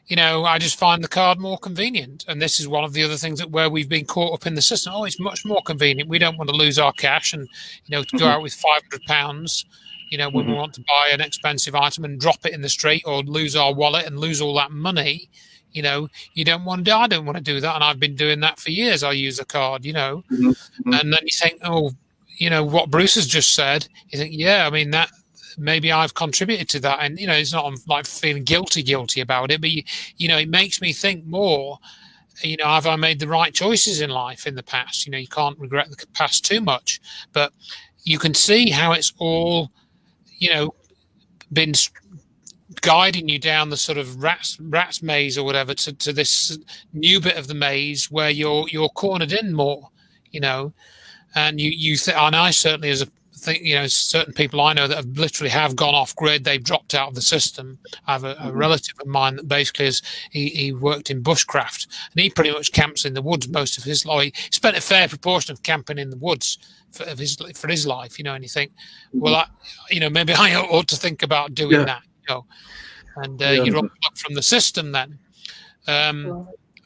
you know, I just find the card more convenient. And this is one of the other things that where we've been caught up in the system. Oh, it's much more convenient. We don't want to lose our cash and, you know, to go out with £500, you know, when we want to buy an expensive item and drop it in the street, or lose our wallet and lose all that money. You know, you don't want to do, I don't want to do that. And I've been doing that for years. I use a card, you know, and then you think, oh, you know, what Bruce has just said, you think, yeah, I mean, that maybe I've contributed to that. And, you know, it's not like feeling guilty about it, but, you know, it makes me think more, you know, have I made the right choices in life in the past? You know, you can't regret the past too much, but you can see how it's all, you know, been guiding you down the sort of rat's maze or whatever to this new bit of the maze where you're cornered in more, you know, and and I certainly think, certain people I know that have literally have gone off grid. They've dropped out of the system. I have a relative of mine that basically he worked in bushcraft, and he pretty much camps in the woods most of his life. He spent a fair proportion of camping in the woods for his life, and you think, well, maybe I ought to think about doing that, and you're unplugged from the system then.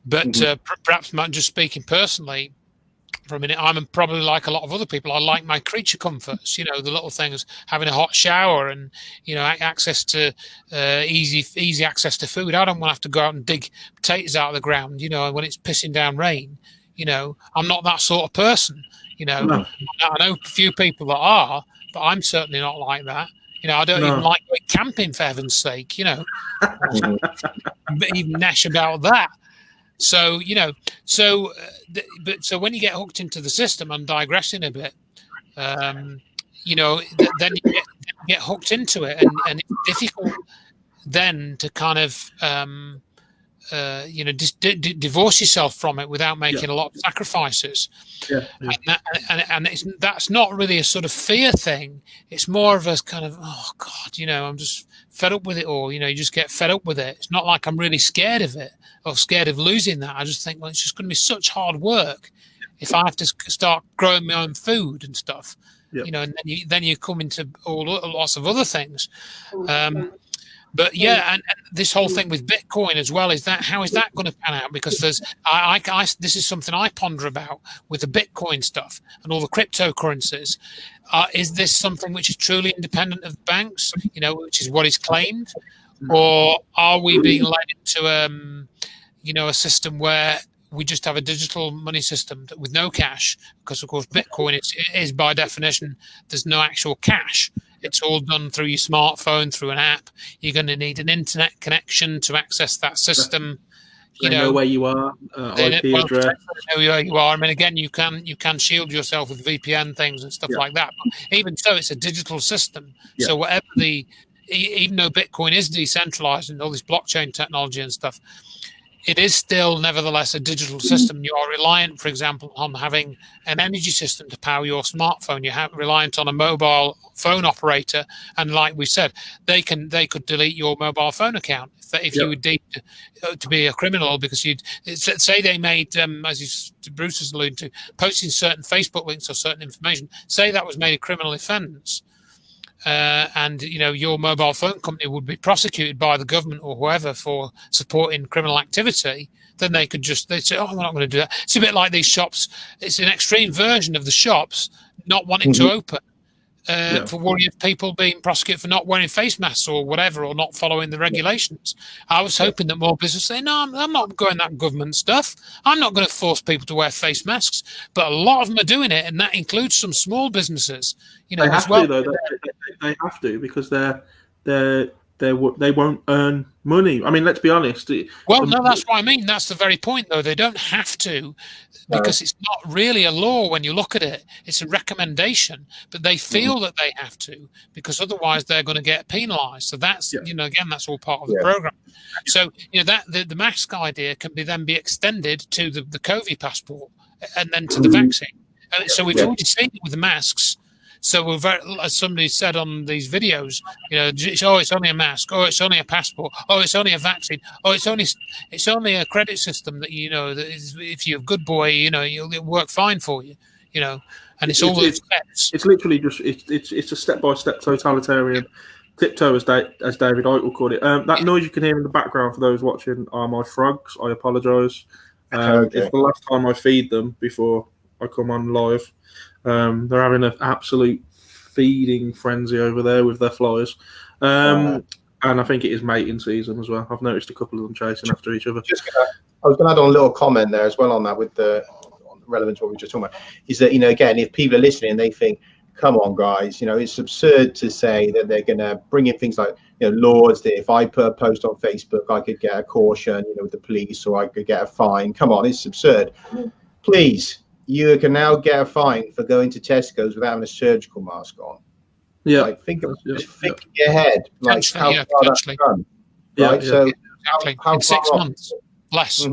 But perhaps just speaking personally for a minute, I'm probably like a lot of other people. I like my creature comforts, the little things, having a hot shower and, access to easy access to food. I don't want to have to go out and dig potatoes out of the ground, when it's pissing down rain. I'm not that sort of person, No. I know a few people that are, but I'm certainly not like that. I don't even like going camping, for heaven's sake, even nash about that. So, so when you get hooked into the system, I'm digressing a bit, then you get hooked into it, and it's difficult then to kind of, divorce yourself from it without making a lot of sacrifices. And that's not really a sort of fear thing. It's more of a kind of, oh God, I'm just fed up with it all. You just get fed up with it. It's not like I'm really scared of it or scared of losing that. I just think, well, it's just going to be such hard work if I have to start growing my own food and stuff. And then you come into lots of other things. But and this whole thing with Bitcoin as well, how is that going to pan out? Because this is something I ponder about with the Bitcoin stuff and all the cryptocurrencies. Is this something which is truly independent of the banks, which is what is claimed, or are we being led into a system where we just have a digital money system with no cash? Because of course Bitcoin is by definition, there's no actual cash. It's all done through your smartphone, through an app. You're going to need an internet connection to access that system. They know where you are, IP address. They know where you are. I mean, again, you can shield yourself with VPN things and stuff like that. But even so, it's a digital system. Yeah. So whatever even though Bitcoin is decentralized and all this blockchain technology and stuff, it is still nevertheless a digital system. You are reliant, for example, on having an energy system to power your smartphone. You're reliant on a mobile phone operator, and like we said, they could delete your mobile phone account if you were deemed to be a criminal, because you'd say they made, as Bruce has alluded to, posting certain Facebook links or certain information. Say that was made a criminal offence. And your mobile phone company would be prosecuted by the government or whoever for supporting criminal activity. Then they'd say, "Oh, we're not going to do that." It's a bit like these shops. It's an extreme version of the shops not wanting to open for worry of people being prosecuted for not wearing face masks or whatever, or not following the regulations. I was hoping that more businesses say, "No, I'm not going that government stuff. I'm not going to force people to wear face masks." But a lot of them are doing it, and that includes some small businesses. They have as well. to, though. They have to, because they won't earn money. I mean, let's be honest. Well, no, that's what I mean. That's the very point, though. They don't have to, because it's not really a law when you look at it. It's a recommendation, but they feel that they have to, because otherwise they're going to get penalised. So that's, again, that's all part of the program. So, that the mask idea can then be extended to the COVID passport and then to the vaccine. So we've already seen it with the masks. So we're as somebody said on these videos, it's only a mask, it's only a passport, it's only a vaccine, it's only a credit system that that is, if you're a good boy, it'll work fine for you, and it's all those steps. It's literally just it's a step-by-step totalitarian tiptoe, as David Icke called it. That noise you can hear in the background for those watching are my frogs. I apologise. It's the last time I feed them before I come on live. They're having an absolute feeding frenzy over there with their flies. And I think it is mating season as well. I've noticed a couple of them chasing after each other. I was going to add on a little comment there as well on that, with the relevant to what we were just talking about, is that, again, if people are listening and they think, come on, guys, it's absurd to say that they're going to bring in things like, laws that if I put a post on Facebook, I could get a caution, with the police, or I could get a fine. Come on, it's absurd. Please. You can now get a fine for going to Tesco's without having a surgical mask on. Yeah, like, think in your head, like how far that's done. Right? So exactly. How in 6 months less.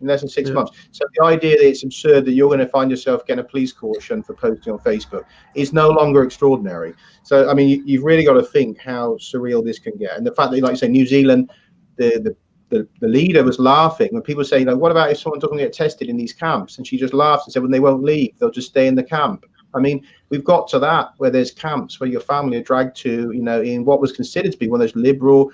in less than 6 months. So the idea that it's absurd that you're going to find yourself getting a police caution for posting on Facebook is no longer extraordinary. So, I mean, you've really got to think how surreal this can get. And the fact that, like you say, New Zealand, the leader was laughing when people say, what about if someone doesn't get tested in these camps? And she just laughed and said, well, they won't leave. They'll just stay in the camp. I mean, we've got to that where there's camps where your family are dragged to, in what was considered to be one of those liberal,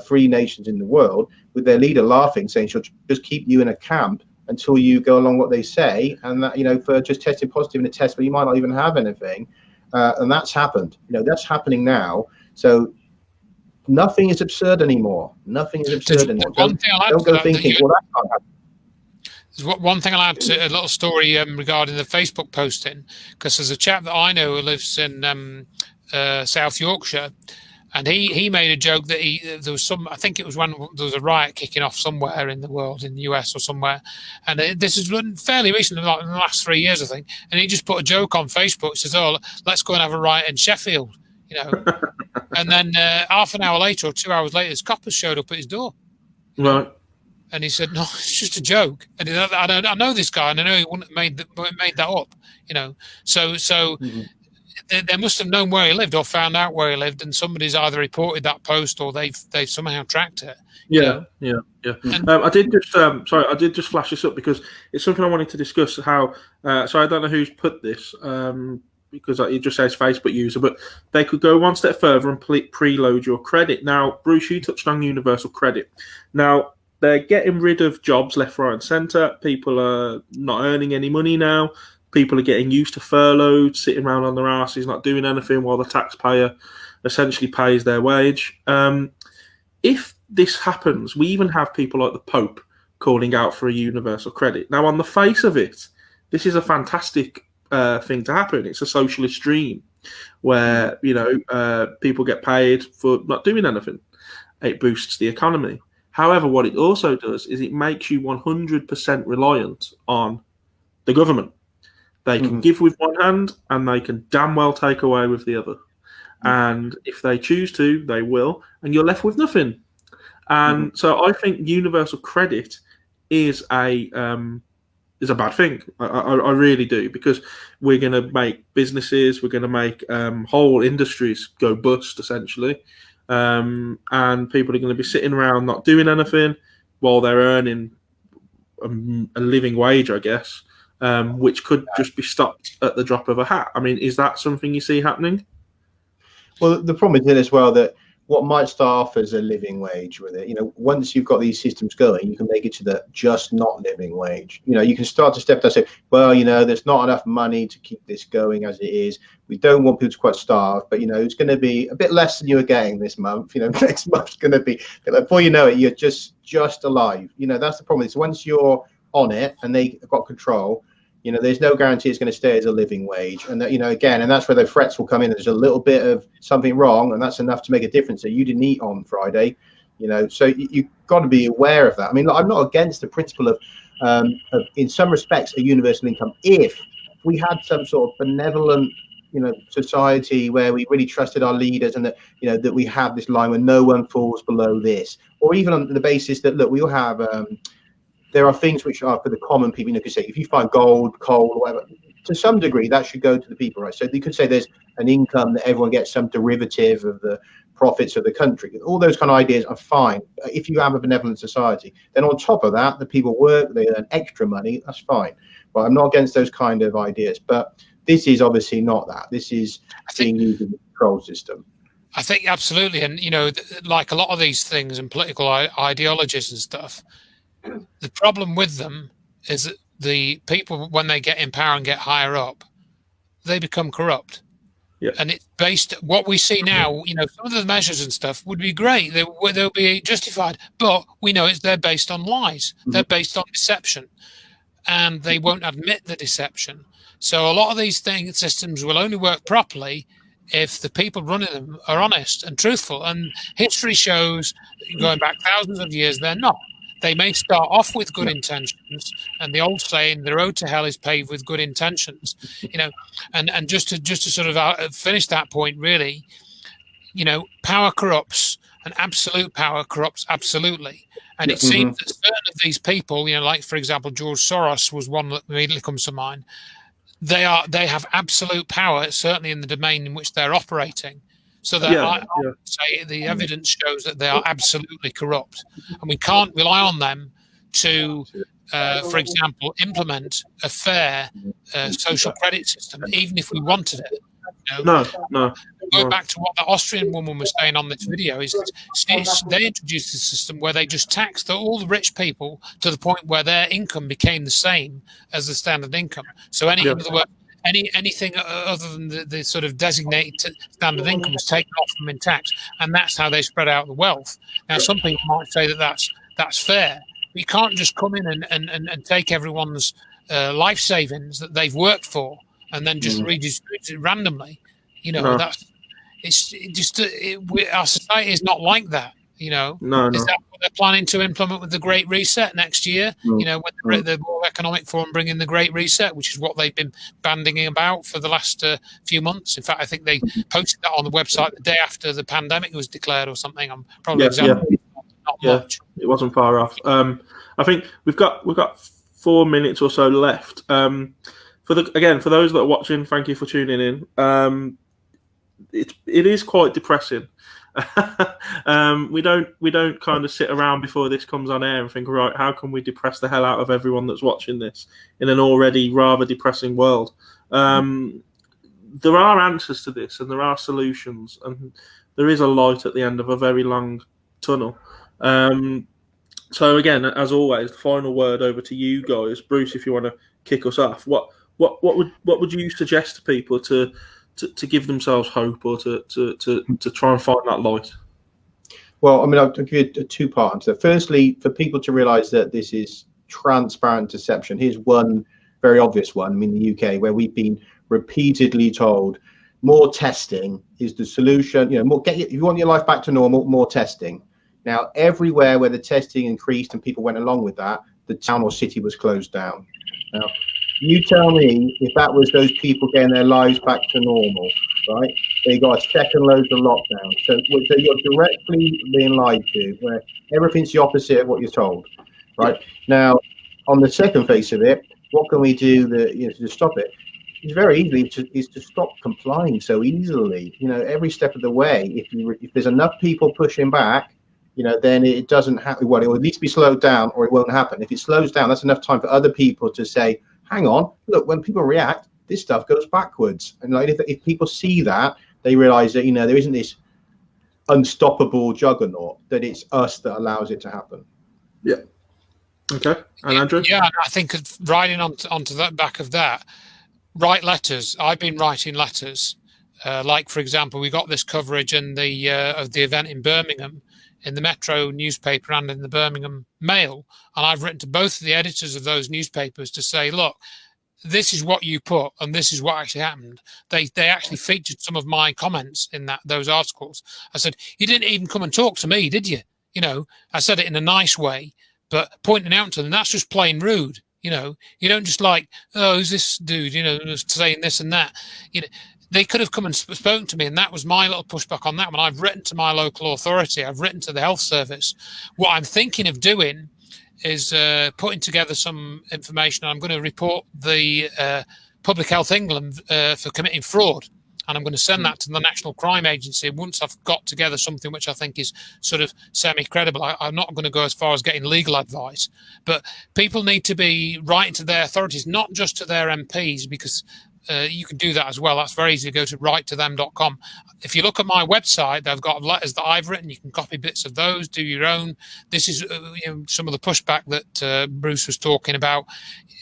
free nations in the world, with their leader laughing, saying she'll just keep you in a camp until you go along what they say, and that, for just testing positive in a test where you might not even have anything. And that's happened. That's happening now. So nothing is absurd anymore. Nothing is absurd anymore. Don't go thinking, well, that can't happen. One thing I'll add to a little story regarding the Facebook posting, because there's a chap that I know who lives in South Yorkshire, and he made a joke that there was I think it was when there was a riot kicking off somewhere in the world, in the US or somewhere, and this is fairly recent, like in the last 3 years, I think, and he just put a joke on Facebook, says, "Oh, let's go and have a riot in Sheffield," and then half an hour later or 2 hours later, his coppers showed up at his door. Right. And he said, "No, it's just a joke." And I know this guy, and I know he wouldn't have made that up. So they must have known where he lived or found out where he lived, and somebody's either reported that post or they've somehow tracked it. Yeah. I did just flash this up because it's something I wanted to discuss. How so I don't know who's put this because it just says Facebook user, but they could go one step further and preload your credit. Now, Bruce, you touched on universal credit. Now, they're getting rid of jobs left, right, and centre. People are not earning any money now. People are getting used to furloughed, sitting around on their asses, not doing anything while the taxpayer essentially pays their wage. If this happens, we even have people like the Pope calling out for a universal credit. Now, on the face of it, this is a fantastic thing to happen. It's a socialist dream where, people get paid for not doing anything. It boosts the economy. However, what it also does is it makes you 100% reliant on the government. They can give with one hand and they can damn well take away with the other. And if they choose to, they will, and you're left with nothing. And so I think universal credit is a bad thing. I really do, because we're going to make businesses, we're going to make whole industries go bust, essentially. And people are going to be sitting around not doing anything while they're earning a living wage, I guess, which could just be stopped at the drop of a hat. I mean, is that something you see happening? Well, the problem is as well that what might start off as a living wage with it, once you've got these systems going, you can make it to the just not living wage. You can start to step down and say, well, there's not enough money to keep this going as it is. We don't want people to quite starve, but, it's going to be a bit less than you were getting this month. Next month's going to be, before you know it, you're just alive. That's the problem. Is once you're on it and they've got control, there's no guarantee it's going to stay as a living wage. And that, again, and that's where the threats will come in. There's a little bit of something wrong, and that's enough to make a difference. So you didn't eat on Friday, so you've got to be aware of that. I mean, I'm not against the principle of in some respects, a universal income. If we had some sort of benevolent, society where we really trusted our leaders, and that, that we have this line where no one falls below this, or even on the basis that, look, we all have, there are things which are for the common people. You could say if you find gold, coal, or whatever, to some degree that should go to the people, right? So you could say there's an income that everyone gets some derivative of the profits of the country. All those kind of ideas are fine if you have a benevolent society. Then on top of that, the people work, they earn extra money. That's fine. But I'm not against those kind of ideas. But this is obviously not that. This is being used as a control system. I think absolutely, and like a lot of these things and political ideologies and stuff. The problem with them is that the people, when they get in power and get higher up, they become corrupt. Yeah. And it's based, what we see now, some of the measures and stuff would be great. They'll be justified. But we know they're based on lies. They're based on deception. And they won't admit the deception. So a lot of these systems will only work properly if the people running them are honest and truthful. And history shows, going back thousands of years, they're not. They may start off with good intentions, and the old saying, "The road to hell is paved with good intentions." And just to sort of finish that point, really, power corrupts, and absolute power corrupts absolutely. And it seems that certain of these people, like for example, George Soros was one that immediately comes to mind. They have absolute power, certainly in the domain in which they're operating. So that I would say the evidence shows that they are absolutely corrupt, and we can't rely on them to, for example, implement a fair social credit system, even if we wanted it. No. Go back to what the Austrian woman was saying on this video is they introduced a system where they just taxed all the rich people to the point where their income became the same as the standard income. So in other words, anything other than the sort of designated standard income was taken off them in tax, and that's how they spread out the wealth. Now, some people might say that that's fair. But you can't just come in and take everyone's life savings that they've worked for and then just redistribute it randomly. Our society is not like that. No. Is that what they're planning to implement with the Great Reset next year? With the World Economic Forum bringing the Great Reset, which is what they've been banding about for the last few months. In fact, I think they posted that on the website the day after the pandemic was declared or something. I'm probably exaggerating. Not much. It wasn't far off. I think we've got 4 minutes or so left. For those that are watching, thank you for tuning in. It is quite depressing. We don't kind of sit around before this comes on air and think, right, how can we depress the hell out of everyone that's watching this in an already rather depressing world? There are answers to this, and there are solutions, and there is a light at the end of a very long tunnel. So again, as always, the final word over to you guys. Bruce, if you want to kick us off, what would you suggest to people to give themselves hope, or to try and find that light? Well, I mean, I'll give you a two-part answer. Firstly, for people to realise that this is transparent deception, here's one very obvious one. I mean, the UK, where we've been repeatedly told more testing is the solution. If you want your life back to normal, more testing. Now, everywhere where the testing increased and people went along with that, the town or city was closed down. Now, you tell me if that was those people getting their lives back to normal, right? They got a second load of lockdown. So you're directly being lied to, where everything's the opposite of what you're told, right? Now, on the second face of it, what can we do to stop it? It's very easy to stop complying so easily. Every step of the way, if there's enough people pushing back, then it doesn't happen. Well, it will at least be slowed down, or it won't happen. If it slows down, that's enough time for other people to say, hang on, look, when people react, this stuff goes backwards. And if people see that, they realize that, there isn't this unstoppable juggernaut, that it's us that allows it to happen. Yeah. Okay. And Andrew? Yeah, I think riding onto that back of that, write letters. I've been writing letters. Like, for example, we got this coverage of the event in Birmingham, in the Metro newspaper and in the Birmingham Mail, and I've written to both of the editors of those newspapers to say, look, this is what you put, and this is what actually happened. They actually featured some of my comments in those articles. I said, you didn't even come and talk to me, did you? I said it in a nice way, but pointing out to them, that's just plain rude. You don't just like, oh, who's this dude, saying this and that. They could have come and spoken to me, and that was my little pushback on that one. I've written to my local authority. I've written to the health service. What I'm thinking of doing is putting together some information. I'm going to report the Public Health England for committing fraud, and I'm going to send that to the National Crime Agency once I've got together something which I think is sort of semi-credible. I'm not going to go as far as getting legal advice, but people need to be writing to their authorities, not just to their MPs, because you can do that as well. That's very easy to go to writetothem.com. If you look at my website, they've got letters that I've written. You can copy bits of those, do your own. This is some of the pushback that Bruce was talking about.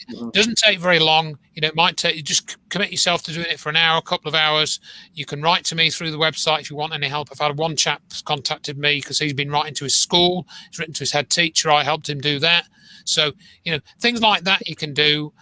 It doesn't take very long. It might take you just commit yourself to doing it for an hour, a couple of hours. You can write to me through the website if you want any help. I've had one chap contacted me because he's been writing to his school. He's written to his head teacher. I helped him do that. So, things like that you can do.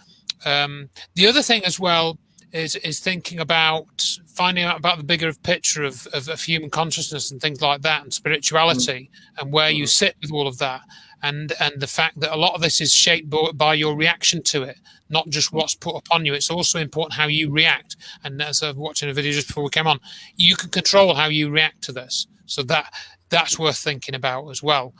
The other thing as well is thinking about finding out about the bigger picture of human consciousness and things like that, and spirituality, and where you sit with all of that. and the fact that a lot of this is shaped by your reaction to it, not just what's put upon you. It's also important how you react. And as I was watching a video just before we came on, you can control how you react to this. So that's worth thinking about as well.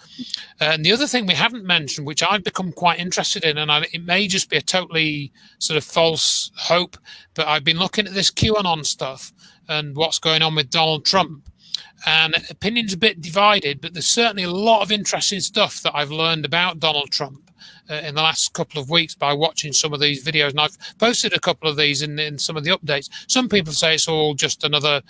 And the other thing we haven't mentioned, which I've become quite interested in, and it may just be a totally sort of false hope, but I've been looking at this QAnon stuff and what's going on with Donald Trump. And opinions a bit divided, but there's certainly a lot of interesting stuff that I've learned about Donald Trump in the last couple of weeks by watching some of these videos. And I've posted a couple of these in some of the updates. Some people say it's all just another,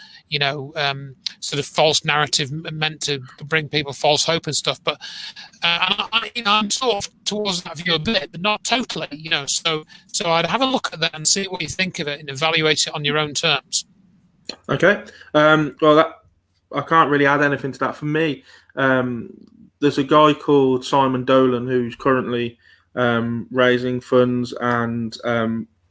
sort of false narrative meant to bring people false hope and stuff. But I'm sort of towards that view a bit, but not totally, So I'd have a look at that and see what you think of it and evaluate it on your own terms. Okay. Well, I can't really add anything to that. For me, there's a guy called Simon Dolan who's currently raising funds and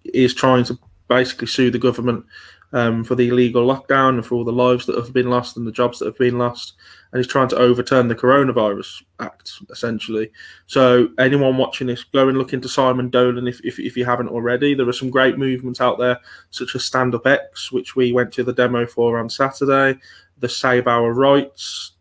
is trying to basically sue the government for the illegal lockdown and for all the lives that have been lost and the jobs that have been lost. And he's trying to overturn the Coronavirus Act, essentially. So anyone watching this, go and look into Simon Dolan if you haven't already. There are some great movements out there, such as Stand Up X, which we went to the demo for on Saturday. The Save Our Rights,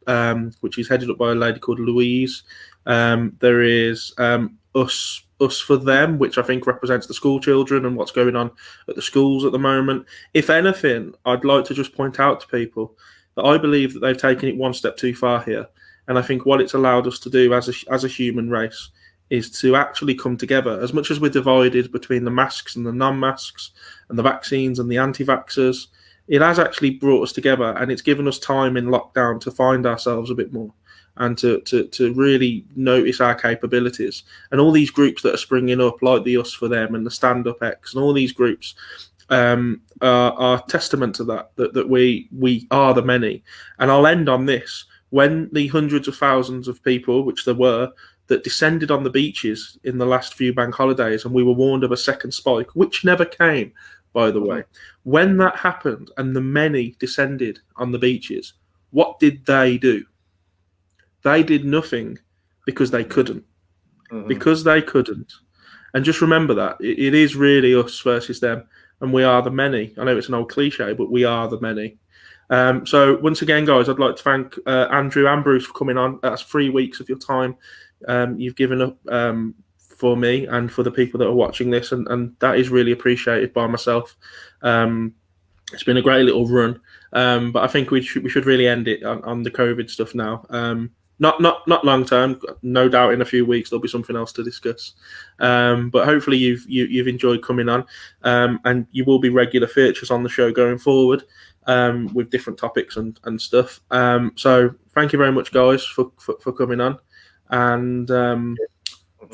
which is headed up by a lady called Louise. There is Us for Them, which I think represents the school children and what's going on at the schools at the moment. If anything, I'd like to just point out to people that I believe that they've taken it one step too far here. And I think what it's allowed us to do as a human race is to actually come together. As much as we're divided between the masks and the non-masks and the vaccines and the anti-vaxxers, it has actually brought us together, and it's given us time in lockdown to find ourselves a bit more and to really notice our capabilities. And all these groups that are springing up, like the Us for Them and the Stand Up X, and all these groups are testament to that we are the many. And I'll end on this. When the hundreds of thousands of people, which there were, that descended on the beaches in the last few bank holidays, and we were warned of a second spike, which never came, by the way. When that happened and the many descended on the beaches, what did they do? They did nothing because they couldn't. Mm-hmm. Because they couldn't. And just remember that. It is really us versus them, and we are the many. I know it's an old cliche, but we are the many. So once again, guys, I'd like to thank Andrew and Bruce for coming on. That's 3 weeks of your time you've given up for me and for the people that are watching this, and that is really appreciated by myself. It's been a great little run, but I think we should really end it on the COVID stuff now. Not long term, no doubt in a few weeks there'll be something else to discuss. But hopefully you've enjoyed coming on, and you will be regular features on the show going forward with different topics and stuff. So thank you very much, guys, for coming on, and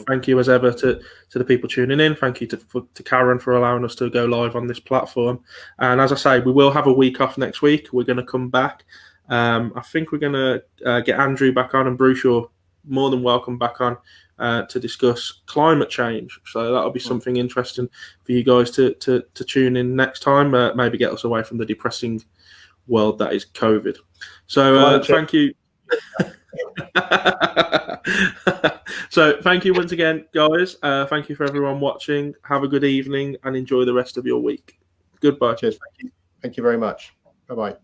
thank you as ever to the people tuning in. Thank you to Kieran for allowing us to go live on this platform. And as I say, we will have a week off next week. We're going to come back. I think we're going to get Andrew back on, and Bruce, you're more than welcome back on to discuss climate change. So that'll be something interesting for you guys to tune in next time. Maybe get us away from the depressing world that is COVID. So thank you. So thank you once again, guys. Thank you for everyone watching. Have a good evening and enjoy the rest of your week. Goodbye. Cheers. Thank you very much. Bye-bye.